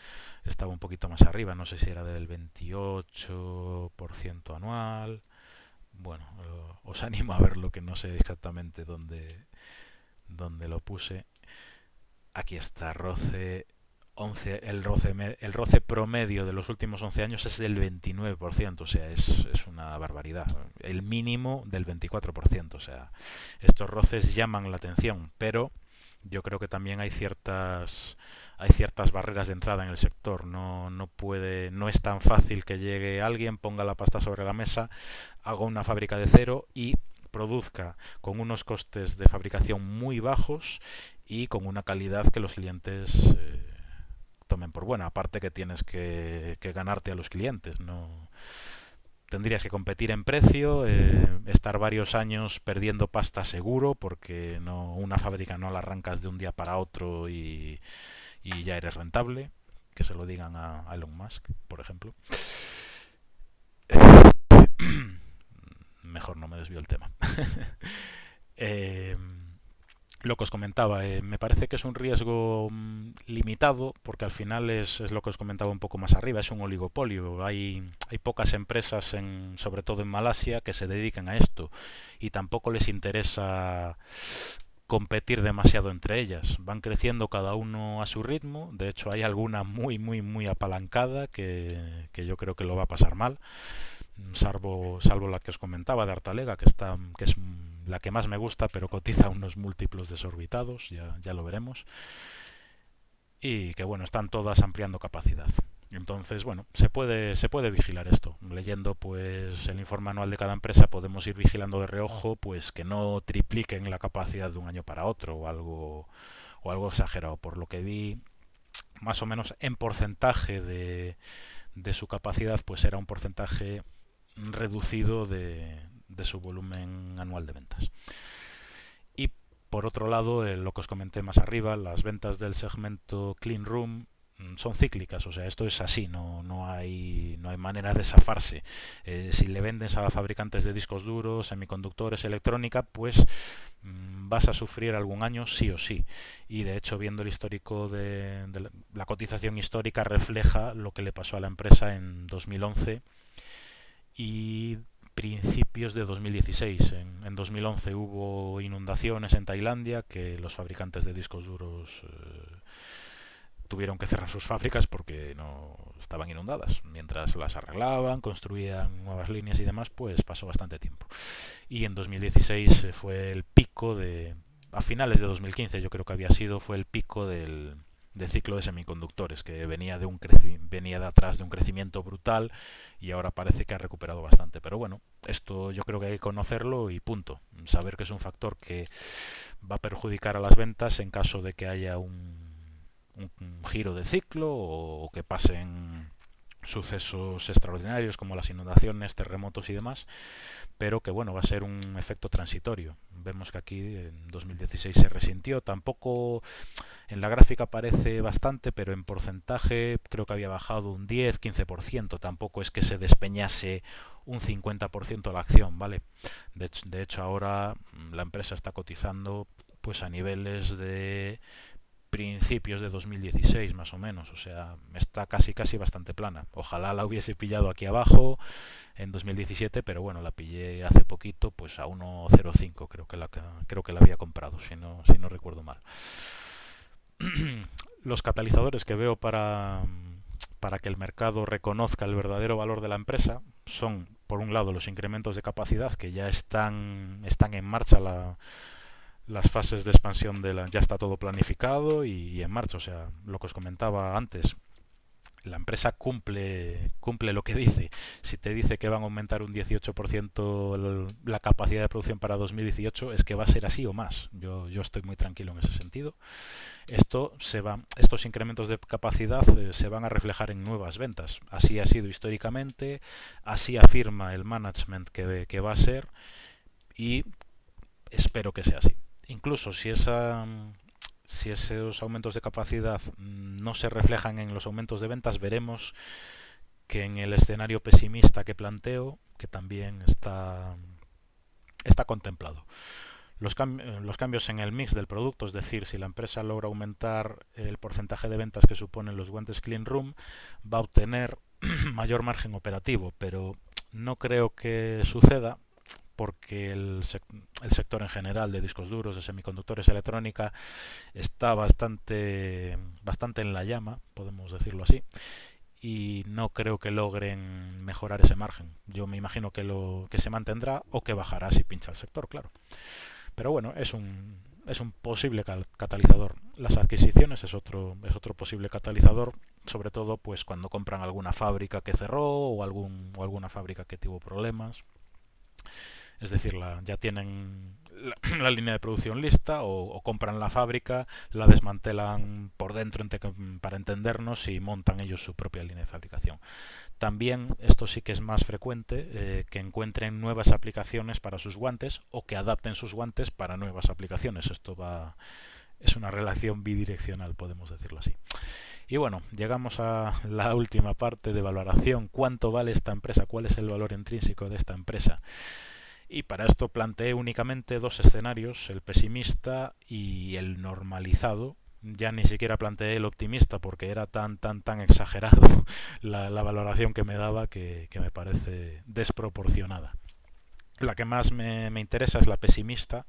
poquito más arriba, no sé si era del 28% anual. Bueno, os animo a verlo, que no sé exactamente dónde lo puse. Aquí está, el roce promedio de los últimos 11 años es del 29%, o sea, es una barbaridad. El mínimo del 24%, o sea, estos roces llaman la atención, pero yo creo que también hay ciertas barreras de entrada en el sector. No es tan fácil que llegue alguien, ponga la pasta sobre la mesa, haga una fábrica de cero y produzca con unos costes de fabricación muy bajos y con una calidad que los clientes tomen por buena. Aparte que tienes que ganarte a los clientes, no tendrías que competir en precio, estar varios años perdiendo pasta seguro, porque una fábrica no la arrancas de un día para otro y ya eres rentable. Que se lo digan a Elon Musk, por ejemplo. Mejor no me desvío el tema. eh, lo que os comentaba, me parece que es un riesgo limitado, porque al final es lo que os comentaba un poco más arriba, es un oligopolio. Hay pocas empresas, sobre todo en Malasia, que se dedican a esto, y tampoco les interesa competir demasiado entre ellas. Van creciendo cada uno a su ritmo. De hecho, hay alguna muy, muy, muy apalancada que yo creo que lo va a pasar mal. Salvo la que os comentaba de Artalega, que es la que más me gusta, pero cotiza unos múltiplos desorbitados, ya lo veremos. Y que bueno, están todas ampliando capacidad. Entonces, bueno, se puede vigilar esto. Leyendo pues el informe anual de cada empresa podemos ir vigilando de reojo pues que no tripliquen la capacidad de un año para otro o algo exagerado. Por lo que vi, más o menos en porcentaje de su capacidad, pues era un porcentaje reducido de su volumen anual de ventas. Y por otro lado, lo que os comenté más arriba, las ventas del segmento Clean Room son cíclicas, o sea, esto es así, no hay manera de zafarse. Si le vendes a fabricantes de discos duros, semiconductores, electrónica, pues vas a sufrir algún año sí o sí. Y de hecho, viendo el histórico de la cotización histórica, refleja lo que le pasó a la empresa en 2011 y principios de 2016. En 2011 hubo inundaciones en Tailandia que los fabricantes de discos duros tuvieron que cerrar sus fábricas porque no estaban inundadas. Mientras las arreglaban, construían nuevas líneas y demás, pues pasó bastante tiempo. Y en 2016 fue el pico a finales de 2015 yo creo que había sido, fue el pico del ciclo de semiconductores, que venía venía de atrás de un crecimiento brutal y ahora parece que ha recuperado bastante. Pero bueno, esto yo creo que hay que conocerlo y punto. Saber que es un factor que va a perjudicar a las ventas en caso de que haya un giro de ciclo o que pasen sucesos extraordinarios como las inundaciones, terremotos y demás, pero que bueno, va a ser un efecto transitorio. Vemos que aquí en 2016 se resintió, tampoco en la gráfica aparece bastante, pero en porcentaje creo que había bajado un 10-15%, tampoco es que se despeñase un 50% la acción, ¿vale? De hecho ahora la empresa está cotizando pues a niveles de principios de 2016 más o menos, o sea, está casi bastante plana. Ojalá la hubiese pillado aquí abajo en 2017, pero bueno, la pillé hace poquito pues a 1.05, creo que la había comprado, si no recuerdo mal. Los catalizadores que veo para que el mercado reconozca el verdadero valor de la empresa son, por un lado, los incrementos de capacidad que ya están en marcha. Las fases de expansión ya está todo planificado y en marcha. O sea, lo que os comentaba antes, la empresa cumple lo que dice. Si te dice que van a aumentar un 18% la capacidad de producción para 2018, es que va a ser así o más. Yo estoy muy tranquilo en ese sentido. Estos incrementos de capacidad se van a reflejar en nuevas ventas. Así ha sido históricamente, así afirma el management que va a ser, y espero que sea así. Incluso si esos aumentos de capacidad no se reflejan en los aumentos de ventas, veremos que en el escenario pesimista que planteo, que también está contemplado, los cambios en el mix del producto, es decir, si la empresa logra aumentar el porcentaje de ventas que suponen los guantes Clean Room, va a obtener mayor margen operativo, pero no creo que suceda, porque el sector en general de discos duros, de semiconductores, electrónica, está bastante en la llama, podemos decirlo así, y no creo que logren mejorar ese margen. Yo me imagino que se mantendrá o que bajará si pincha el sector, claro. Pero bueno, es un posible catalizador. Las adquisiciones es otro posible catalizador, sobre todo pues cuando compran alguna fábrica que cerró o alguna fábrica que tuvo problemas. Es decir, ya tienen la línea de producción lista o compran la fábrica, la desmantelan por dentro para entendernos y montan ellos su propia línea de fabricación. También esto sí que es más frecuente, que encuentren nuevas aplicaciones para sus guantes o que adapten sus guantes para nuevas aplicaciones. Es una relación bidireccional, podemos decirlo así. Y bueno, llegamos a la última parte de valoración. ¿Cuánto vale esta empresa? ¿Cuál es el valor intrínseco de esta empresa? Y para esto planteé únicamente dos escenarios, el pesimista y el normalizado. Ya ni siquiera planteé el optimista porque era tan exagerado la valoración que me daba que me parece desproporcionada. La que más me interesa es la pesimista.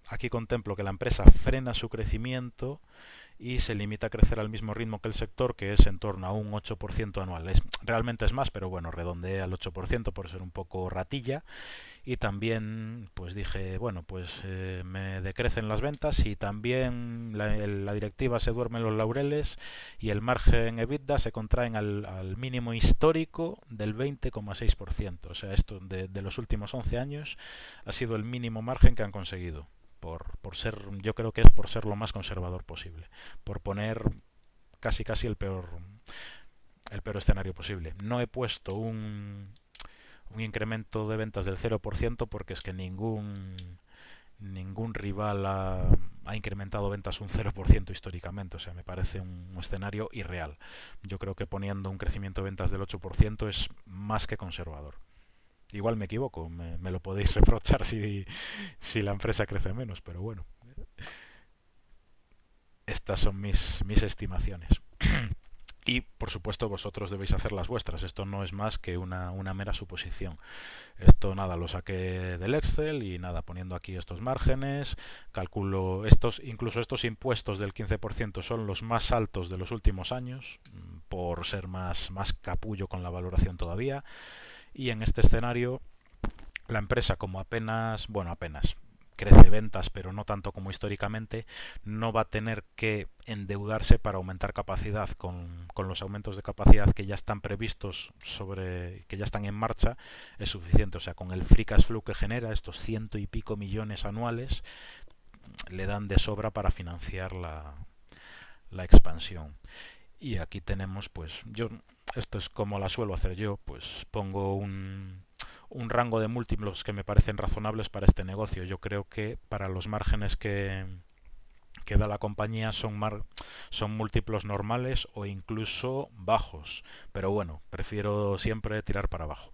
Aquí contemplo que la empresa frena su crecimiento y se limita a crecer al mismo ritmo que el sector, que es en torno a un 8% anual. Realmente es más, pero bueno, redondeé al 8% por ser un poco ratilla. Y también pues dije, bueno, pues me decrecen las ventas y también la directiva se duerme en los laureles y el margen EBITDA se contraen al mínimo histórico del 20,6%. O sea, esto de los últimos 11 años ha sido el mínimo margen que han conseguido. Yo creo que es por ser lo más conservador posible, por poner casi el peor escenario posible. No he puesto un incremento de ventas del 0% porque es que ningún rival ha incrementado ventas un 0% históricamente. O sea, me parece un escenario irreal. Yo creo que poniendo un crecimiento de ventas del 8% es más que conservador. Igual me equivoco, me lo podéis reprochar si la empresa crece menos, pero bueno, estas son mis estimaciones. Y por supuesto vosotros debéis hacer las vuestras. Esto no es más que una mera suposición. Esto nada, lo saqué del Excel y nada, poniendo aquí estos márgenes, calculo estos, incluso estos impuestos del 15% son los más altos de los últimos años, por ser más capullo con la valoración todavía. Y en este escenario, la empresa como apenas crece ventas, pero no tanto como históricamente, no va a tener que endeudarse para aumentar capacidad con los aumentos de capacidad que ya están previstos, que ya están en marcha, es suficiente. O sea, con el free cash flow que genera, estos 100 y pico millones anuales, le dan de sobra para financiar la expansión. Y aquí tenemos, pues, esto es como la suelo hacer yo, pues pongo un rango de múltiplos que me parecen razonables para este negocio. Yo creo que para los márgenes que da la compañía son múltiplos normales o incluso bajos. Pero bueno, prefiero siempre tirar para abajo.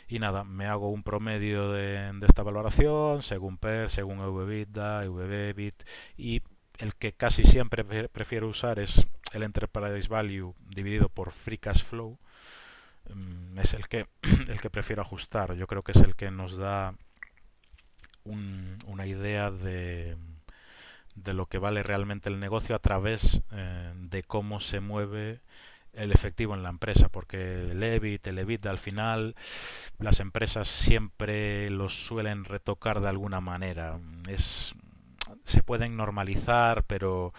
Y nada, me hago un promedio de esta valoración según PER, según EV/EBITDA, EV/EBIT, y el que casi siempre prefiero usar es el Enterprise Value dividido por Free Cash Flow. Es el que prefiero ajustar. Yo creo que es el que nos da una idea de lo que vale realmente el negocio a través de cómo se mueve el efectivo en la empresa, porque el EBIT, el EBITDA, al final las empresas siempre los suelen retocar de alguna manera. Se pueden normalizar, pero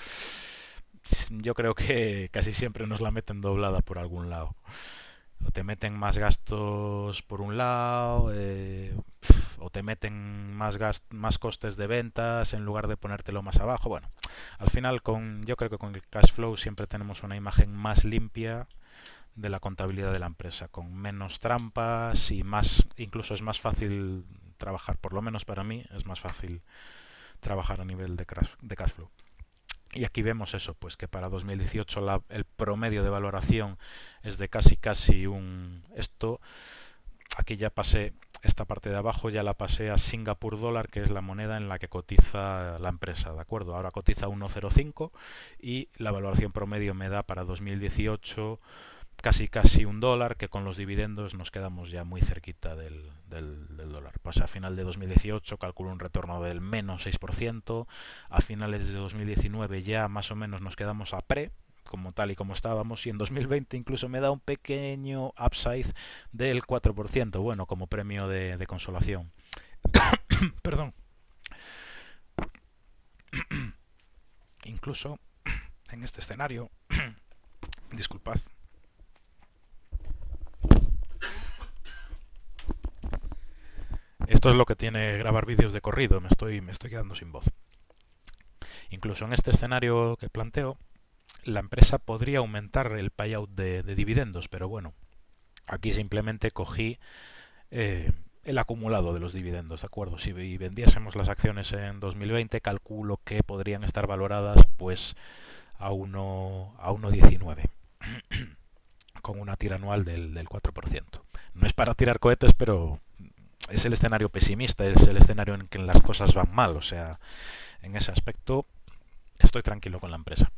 yo creo que casi siempre nos la meten doblada por algún lado. O te meten más gastos por un lado, o te meten más costes de ventas en lugar de ponértelo más abajo. Bueno, al final yo creo que con el cash flow siempre tenemos una imagen más limpia de la contabilidad de la empresa, con menos trampas y incluso es más fácil trabajar, por lo menos para mí es más fácil trabajar a nivel de cash flow. Y aquí vemos eso, pues que para 2018 el promedio de valoración es de casi aquí ya pasé, esta parte de abajo ya la pasé a Singapur dólar, que es la moneda en la que cotiza la empresa, ¿de acuerdo? Ahora cotiza 1,05 y la valoración promedio me da para 2018 casi $1, que con los dividendos nos quedamos ya muy cerquita del dólar. Pues a final de 2018 calculo un retorno del menos 6%, a finales de 2019 ya más o menos nos quedamos a como tal y como estábamos, y en 2020 incluso me da un pequeño upside del 4%, bueno, como premio de consolación. Perdón. Incluso en este escenario, disculpad, esto es lo que tiene grabar vídeos de corrido, me estoy quedando sin voz. Incluso en este escenario que planteo, la empresa podría aumentar el payout de dividendos, pero bueno, aquí simplemente cogí el acumulado de los dividendos, ¿de acuerdo? Si vendiésemos las acciones en 2020, calculo que podrían estar valoradas pues a 1,19 con una tira anual del 4%. No es para tirar cohetes, pero es el escenario pesimista, es el escenario en que las cosas van mal, o sea, en ese aspecto estoy tranquilo con la empresa.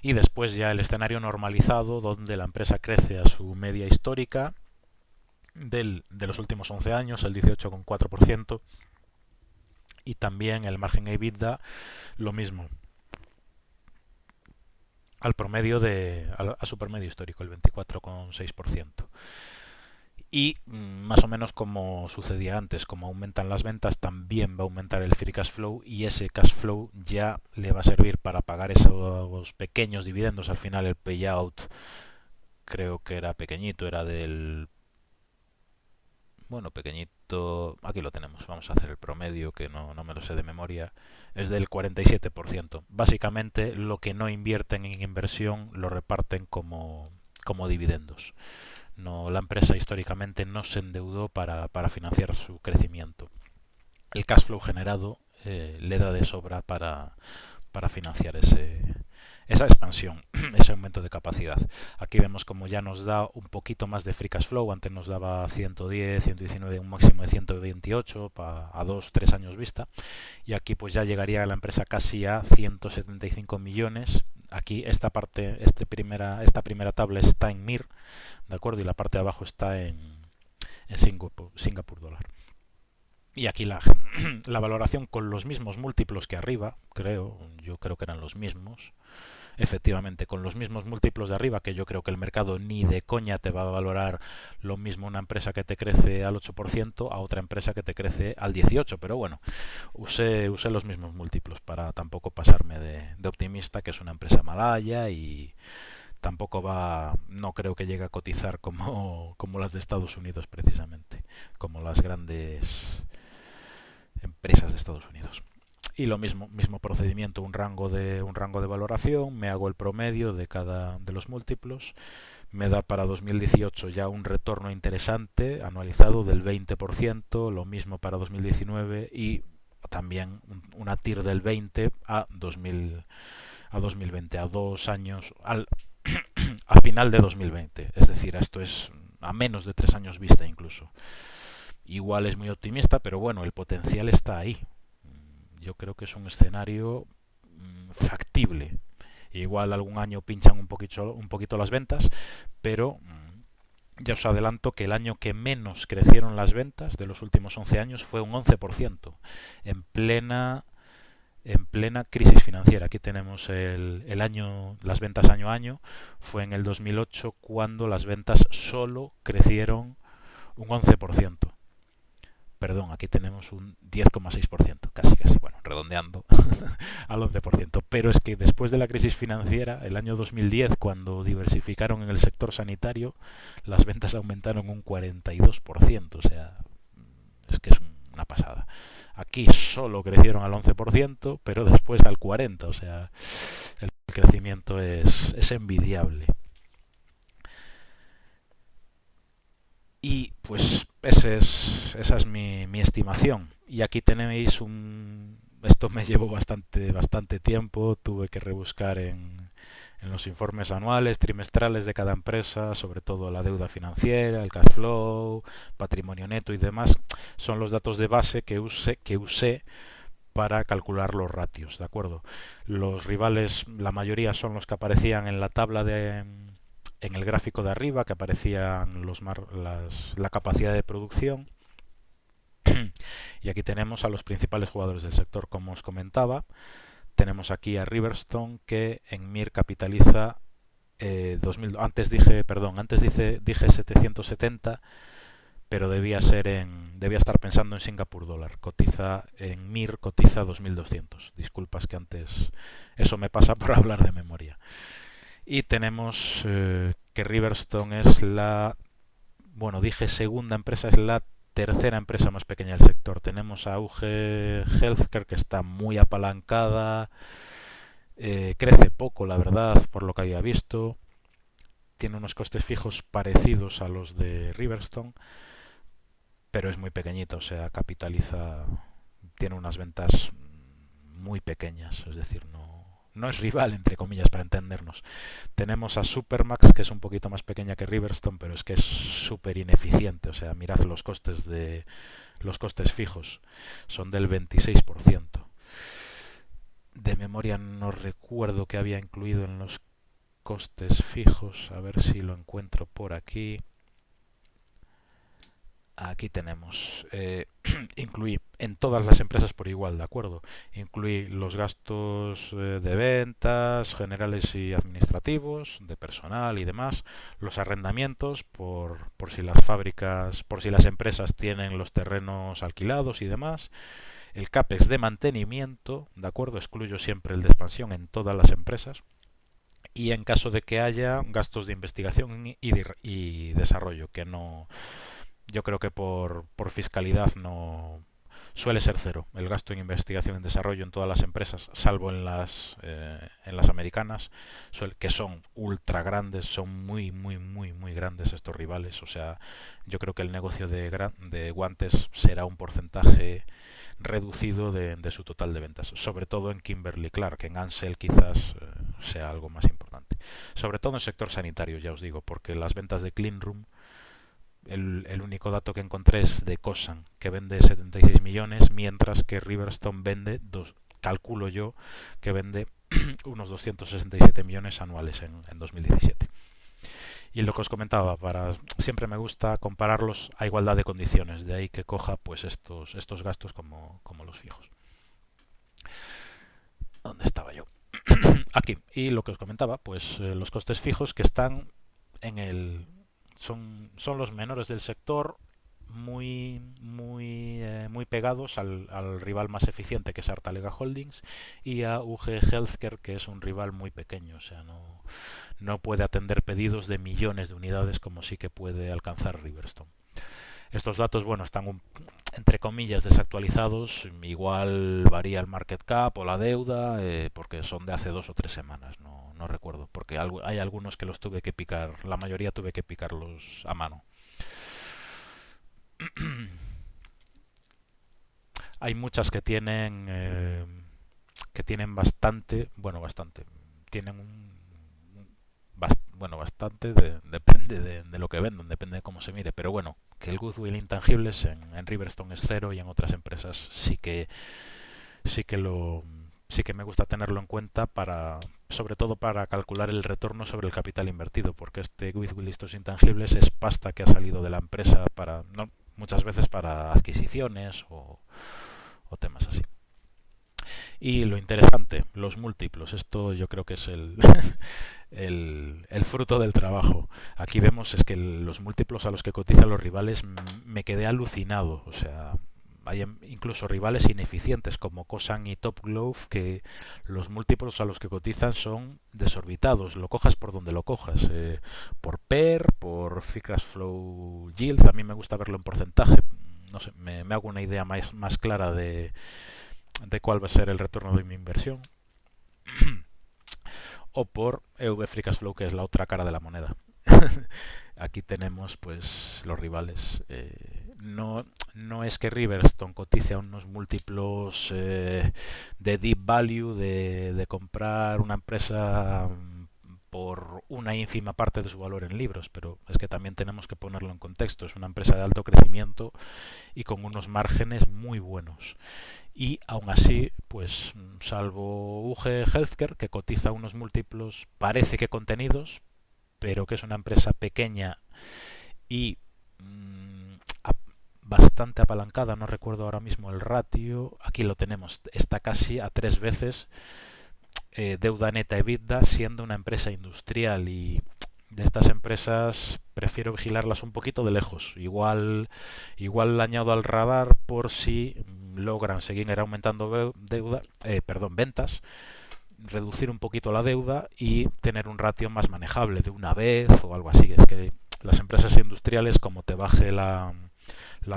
Y después ya el escenario normalizado, donde la empresa crece a su media histórica de los últimos 11 años, el 18,4%, y también el margen EBITDA, lo mismo, a su promedio histórico, el 24,6%. Y más o menos como sucedía antes, como aumentan las ventas, también va a aumentar el free cash flow, y ese cash flow ya le va a servir para pagar esos pequeños dividendos. Al final el payout creo que era pequeñito, era pequeñito, aquí lo tenemos, vamos a hacer el promedio, que no me lo sé de memoria, es del 47%. Básicamente lo que no invierten en inversión lo reparten como dividendos. La empresa históricamente no se endeudó para financiar su crecimiento. El cash flow generado le da de sobra para financiar esa expansión, ese aumento de capacidad. Aquí vemos como ya nos da un poquito más de free cash flow. Antes nos daba 110, 119, un máximo de 128 a 2-3 años vista, y aquí pues ya llegaría la empresa casi a 175 millones Aquí esta primera tabla está en MIR, ¿de acuerdo? Y la parte de abajo está en Singapur dólar. Y aquí la valoración con los mismos múltiplos que arriba, yo creo que eran los mismos, efectivamente, con los mismos múltiplos de arriba, que yo creo que el mercado ni de coña te va a valorar lo mismo una empresa que te crece al 8% a otra empresa que te crece al 18%, pero bueno, usé los mismos múltiplos para tampoco pasarme de optimista, que es una empresa malaya y tampoco no creo que llegue a cotizar como las de Estados Unidos precisamente, como las grandes empresas de Estados Unidos. Y lo mismo procedimiento, un rango de valoración, me hago el promedio de cada de los múltiplos, me da para 2018 ya un retorno interesante anualizado del 20%, lo mismo para 2019 y también una TIR del 20 a 2020, a 2 años, a final de 2020. Es decir, esto es a menos de 3 años vista incluso. Igual es muy optimista, pero bueno, el potencial está ahí. Yo creo que es un escenario factible. Igual algún año pinchan un poquito las ventas, pero ya os adelanto que el año que menos crecieron las ventas de los últimos 11 años fue un 11%, en plena crisis financiera. Aquí tenemos el año, las ventas año a año. Fue en el 2008 cuando las ventas solo crecieron un 11%. Perdón, aquí tenemos un 10,6%, casi, bueno, redondeando al 11%. Pero es que después de la crisis financiera, el año 2010, cuando diversificaron en el sector sanitario, las ventas aumentaron un 42%, o sea, es que es una pasada. Aquí solo crecieron al 11%, pero después al 40%, o sea, el crecimiento es envidiable. Y pues esa es mi estimación. Y aquí tenéis esto me llevó bastante tiempo, tuve que rebuscar en los informes anuales, trimestrales de cada empresa, sobre todo la deuda financiera, el cash flow, patrimonio neto y demás. Son los datos de base que usé para calcular los ratios, ¿de acuerdo? Los rivales, la mayoría son los que aparecían en la tabla en el gráfico de arriba, que aparecían la capacidad de producción. Y aquí tenemos a los principales jugadores del sector, como os comentaba. Tenemos aquí a Riverstone, que en MIR capitaliza 2000, dije 770, pero debía estar pensando en Singapur dólar. En MIR cotiza 2200. Disculpas que antes eso me pasa por hablar de memoria. Y tenemos que Riverstone es dije segunda empresa, es la tercera empresa más pequeña del sector. Tenemos a Auge Healthcare, que está muy apalancada, crece poco, la verdad, por lo que había visto. Tiene unos costes fijos parecidos a los de Riverstone, pero es muy pequeñita, o sea, tiene unas ventas muy pequeñas, es decir, no es rival, entre comillas, para entendernos. Tenemos a Supermax, que es un poquito más pequeña que Riverstone, pero es que es súper ineficiente. O sea, mirad los costes fijos, son del 26%. De memoria no recuerdo qué había incluido en los costes fijos, a ver si lo encuentro por aquí. Aquí tenemos, incluí en todas las empresas por igual, ¿de acuerdo? Incluí los gastos de ventas, generales y administrativos, de personal y demás, los arrendamientos por si las empresas tienen los terrenos alquilados y demás, el CAPEX de mantenimiento, ¿de acuerdo? Excluyo siempre el de expansión en todas las empresas. Y en caso de que haya gastos de investigación y desarrollo, que no... Yo creo que por fiscalidad no suele ser cero el gasto en investigación y desarrollo en todas las empresas, salvo en las americanas, que son ultra grandes, son muy grandes estos rivales. O sea, yo creo que el negocio de guantes será un porcentaje reducido de su total de ventas, sobre todo en Kimberly Clark. En Ansell quizás sea algo más importante, sobre todo en el sector sanitario, ya os digo, porque las ventas de Cleanroom, el único dato que encontré es de Cosan, que vende 76 millones, mientras que Riverstone calculo yo, que vende unos 267 millones anuales en 2017. Y lo que os comentaba, siempre me gusta compararlos a igualdad de condiciones, de ahí que coja pues estos gastos como los fijos. ¿Dónde estaba yo? Aquí. Y lo que os comentaba, pues los costes fijos que están en el son los menores del sector, muy pegados al rival más eficiente, que es Artalega Holdings, y a UG Healthcare, que es un rival muy pequeño. O sea, no puede atender pedidos de millones de unidades como sí que puede alcanzar Riverstone. Estos datos, bueno, están entre comillas desactualizados, igual varía el market cap o la deuda, porque son de hace 2 o 3 semanas, no recuerdo, porque hay algunos que los tuve que picar, la mayoría tuve que picarlos a mano. Hay muchas que tienen bastante, tienen bastante, depende de lo que vendan, depende de cómo se mire, pero bueno, que el goodwill intangibles en Riverstone es cero, y en otras empresas sí que lo sí que me gusta tenerlo en cuenta, sobre todo para calcular el retorno sobre el capital invertido, porque este goodwill y estos intangibles es pasta que ha salido de la empresa muchas veces para adquisiciones o temas así. Y lo interesante, los múltiplos. Esto yo creo que es el fruto del trabajo. Aquí vemos es que los múltiplos a los que cotizan los rivales, me quedé alucinado. O sea, hay incluso rivales ineficientes como Cosan y Top Glove, que los múltiplos a los que cotizan son desorbitados. Lo cojas por donde lo cojas. Por PER, por Free Cash Flow Yield. A mí me gusta verlo en porcentaje. No sé, me hago una idea más clara de cuál va a ser el retorno de mi inversión. O por EV Free Cash Flow, que es la otra cara de la moneda. Aquí tenemos pues los rivales. No es que Riverstone cotice a unos múltiplos de deep value, de comprar una empresa por una ínfima parte de su valor en libros, pero es que también tenemos que ponerlo en contexto. Es una empresa de alto crecimiento y con unos márgenes muy buenos. Y aún así, pues salvo UG Healthcare, que cotiza unos múltiplos, parece que contenidos, pero que es una empresa pequeña y bastante apalancada, no recuerdo ahora mismo el ratio, aquí lo tenemos, está casi a 3 veces deuda neta EBITDA, siendo una empresa industrial. Y de estas empresas prefiero vigilarlas un poquito de lejos. Igual la añado al radar por si logran seguir aumentando ventas, reducir un poquito la deuda y tener un ratio más manejable de una vez o algo así. Es que las empresas industriales, como te baje la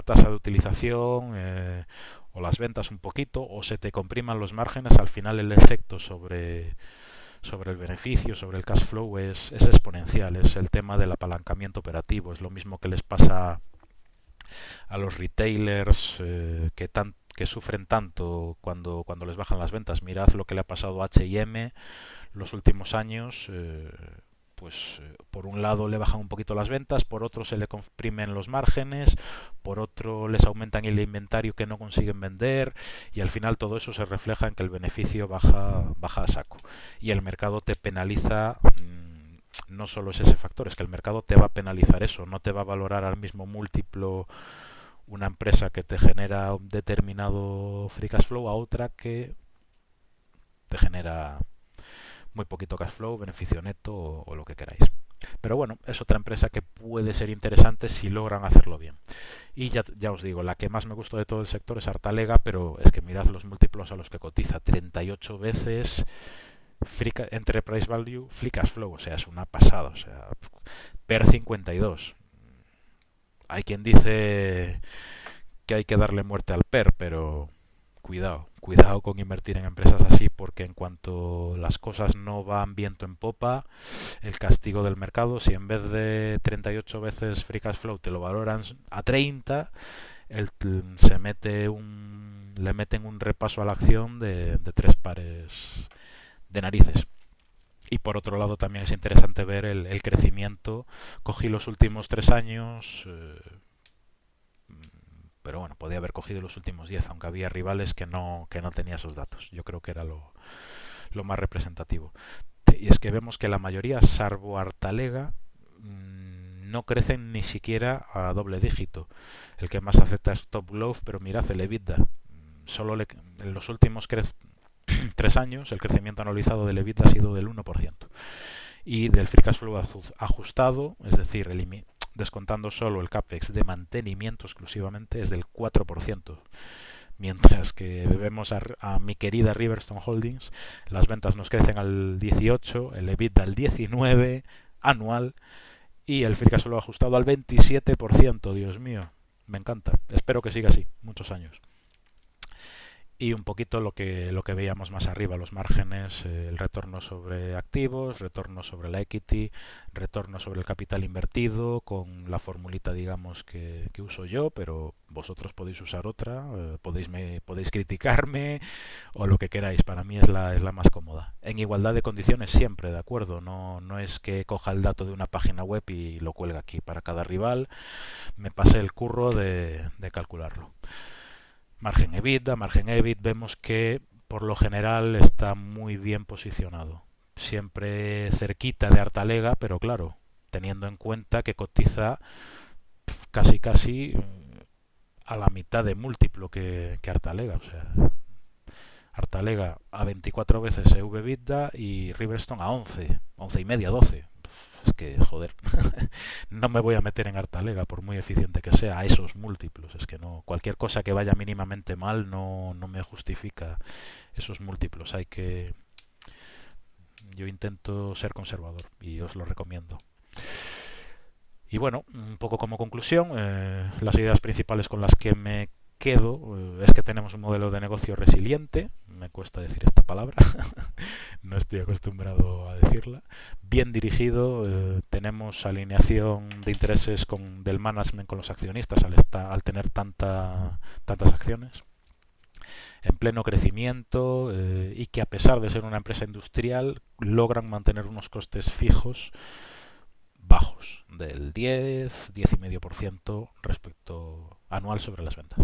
tasa de utilización o las ventas un poquito, o se te compriman los márgenes, al final el efecto sobre el beneficio, sobre el cash flow es exponencial. Es el tema del apalancamiento operativo. Es lo mismo que les pasa a los retailers que sufren tanto cuando les bajan las ventas. Mirad lo que le ha pasado a H&M los últimos años. Por un lado le bajan un poquito las ventas, por otro se le comprimen los márgenes, por otro les aumentan el inventario que no consiguen vender, y al final todo eso se refleja en que el beneficio baja a saco. Y el mercado te penaliza. No solo es ese factor, es que el mercado te va a penalizar eso, no te va a valorar al mismo múltiplo una empresa que te genera un determinado free cash flow a otra que te genera muy poquito cash flow, beneficio neto o lo que queráis. Pero bueno, es otra empresa que puede ser interesante si logran hacerlo bien. Y ya os digo, la que más me gustó de todo el sector es Artalega, pero es que mirad los múltiplos a los que cotiza: 38 veces Enterprise Value, Free Cash Flow. O sea, es una pasada. O sea, PER 52. Hay quien dice que hay que darle muerte al PER, pero cuidado con invertir en empresas así, porque en cuanto las cosas no van viento en popa, el castigo del mercado, si en vez de 38 veces Free Cash Flow te lo valoran a 30, le meten un repaso a la acción de 3 pares de narices. Y por otro lado también es interesante ver el crecimiento. Cogí los últimos 3 años, pero bueno, podía haber cogido los últimos 10, aunque había rivales que no tenía esos datos. Yo creo que era lo lo más representativo. Y es que vemos que la mayoría, salvo Artalega, no crecen ni siquiera a doble dígito. El que más acepta es Top Glove, pero mirad el EBITDA. En los últimos 3 años el crecimiento anualizado del EBITDA ha sido del 1%. Y del free cash flow ajustado, es decir, descontando solo el CAPEX de mantenimiento exclusivamente, es del 4%. Mientras que vemos a mi querida Riverstone Holdings, las ventas nos crecen al 18%, el EBITDA al 19% anual y el free cash flow ajustado al 27%. Dios mío, me encanta. Espero que siga así muchos años. Y un poquito lo que veíamos más arriba, los márgenes, el retorno sobre activos, retorno sobre la equity, retorno sobre el capital invertido, con la formulita, digamos, que uso yo, pero vosotros podéis usar otra, podéis criticarme o lo que queráis. Para mí es la más cómoda. En igualdad de condiciones siempre, ¿de acuerdo? No es que coja el dato de una página web y lo cuelgue aquí. Para cada rival me pasé el curro de calcularlo. Margen EBIT, vemos que por lo general está muy bien posicionado. Siempre cerquita de Artalega, pero claro, teniendo en cuenta que cotiza casi a la mitad de múltiplo que Artalega. O sea, Artalega a 24 veces EV/EBITDA y Riverstone a 11 y media, 12. Es que, joder, no me voy a meter en Artalega por muy eficiente que sea a esos múltiplos. Es que no, cualquier cosa que vaya mínimamente mal no me justifica esos múltiplos. Yo intento ser conservador y os lo recomiendo. Y bueno, un poco como conclusión, las ideas principales con las que me quedo es que tenemos un modelo de negocio resiliente, me cuesta decir esta palabra, no estoy acostumbrado a decirla, bien dirigido, tenemos alineación de intereses del management con los accionistas al tener tantas acciones, en pleno crecimiento y que a pesar de ser una empresa industrial logran mantener unos costes fijos bajos, del 10-10,5% respecto anual sobre las ventas.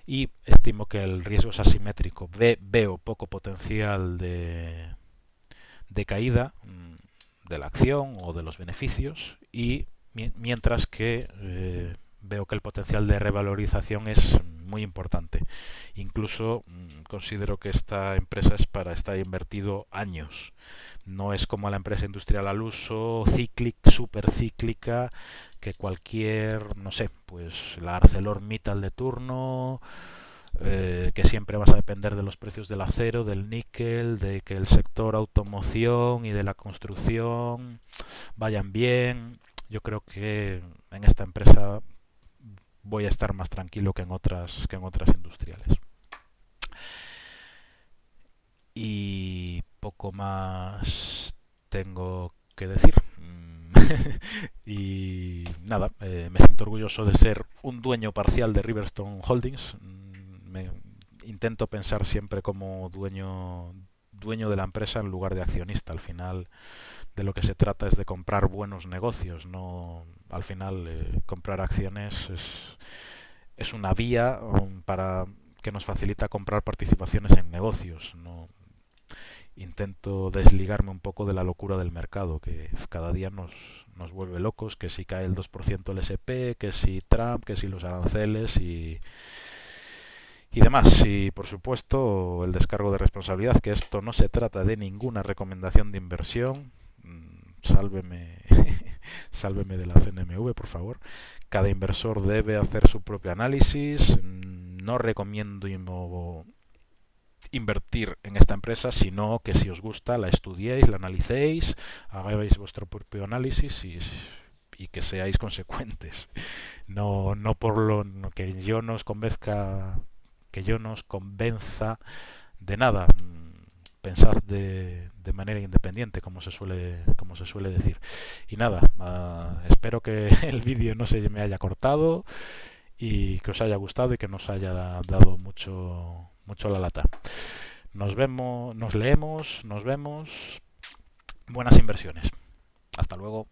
Y estimo que el riesgo es asimétrico. Veo poco potencial de caída de la acción o de los beneficios, y mientras que veo que el potencial de revalorización es muy importante. Incluso considero que esta empresa es para estar invertido años. No es como la empresa industrial al uso, súper cíclica, que cualquier, no sé, pues la ArcelorMittal de turno, que siempre vas a depender de los precios del acero, del níquel, de que el sector automoción y de la construcción vayan bien. Yo creo que en esta empresa voy a estar más tranquilo que en otras industriales. Y poco más tengo que decir. Y nada, me siento orgulloso de ser un dueño parcial de Riverstone Holdings. Intento pensar siempre como dueño de la empresa en lugar de accionista. Al final de lo que se trata es de comprar buenos negocios, no al final comprar acciones es una vía para que nos facilita comprar participaciones en negocios. No intento desligarme un poco de la locura del mercado, que cada día nos vuelve locos, que si cae el 2% el S&P, que si Trump, que si los aranceles y demás. Y por supuesto el descargo de responsabilidad, que esto no se trata de ninguna recomendación de inversión. Sálveme sálveme de la CNMV, por favor. Cada inversor debe hacer su propio análisis. No recomiendo invertir en esta empresa, sino que si os gusta la estudiéis, la analicéis, hagáis vuestro propio análisis y que seáis consecuentes. No por lo que yo nos convenza de nada. Pensad de manera independiente, como se suele decir. Y nada, espero que el vídeo no se me haya cortado y que os haya gustado y que nos haya dado mucho la lata. Nos vemos. Buenas inversiones. Hasta luego.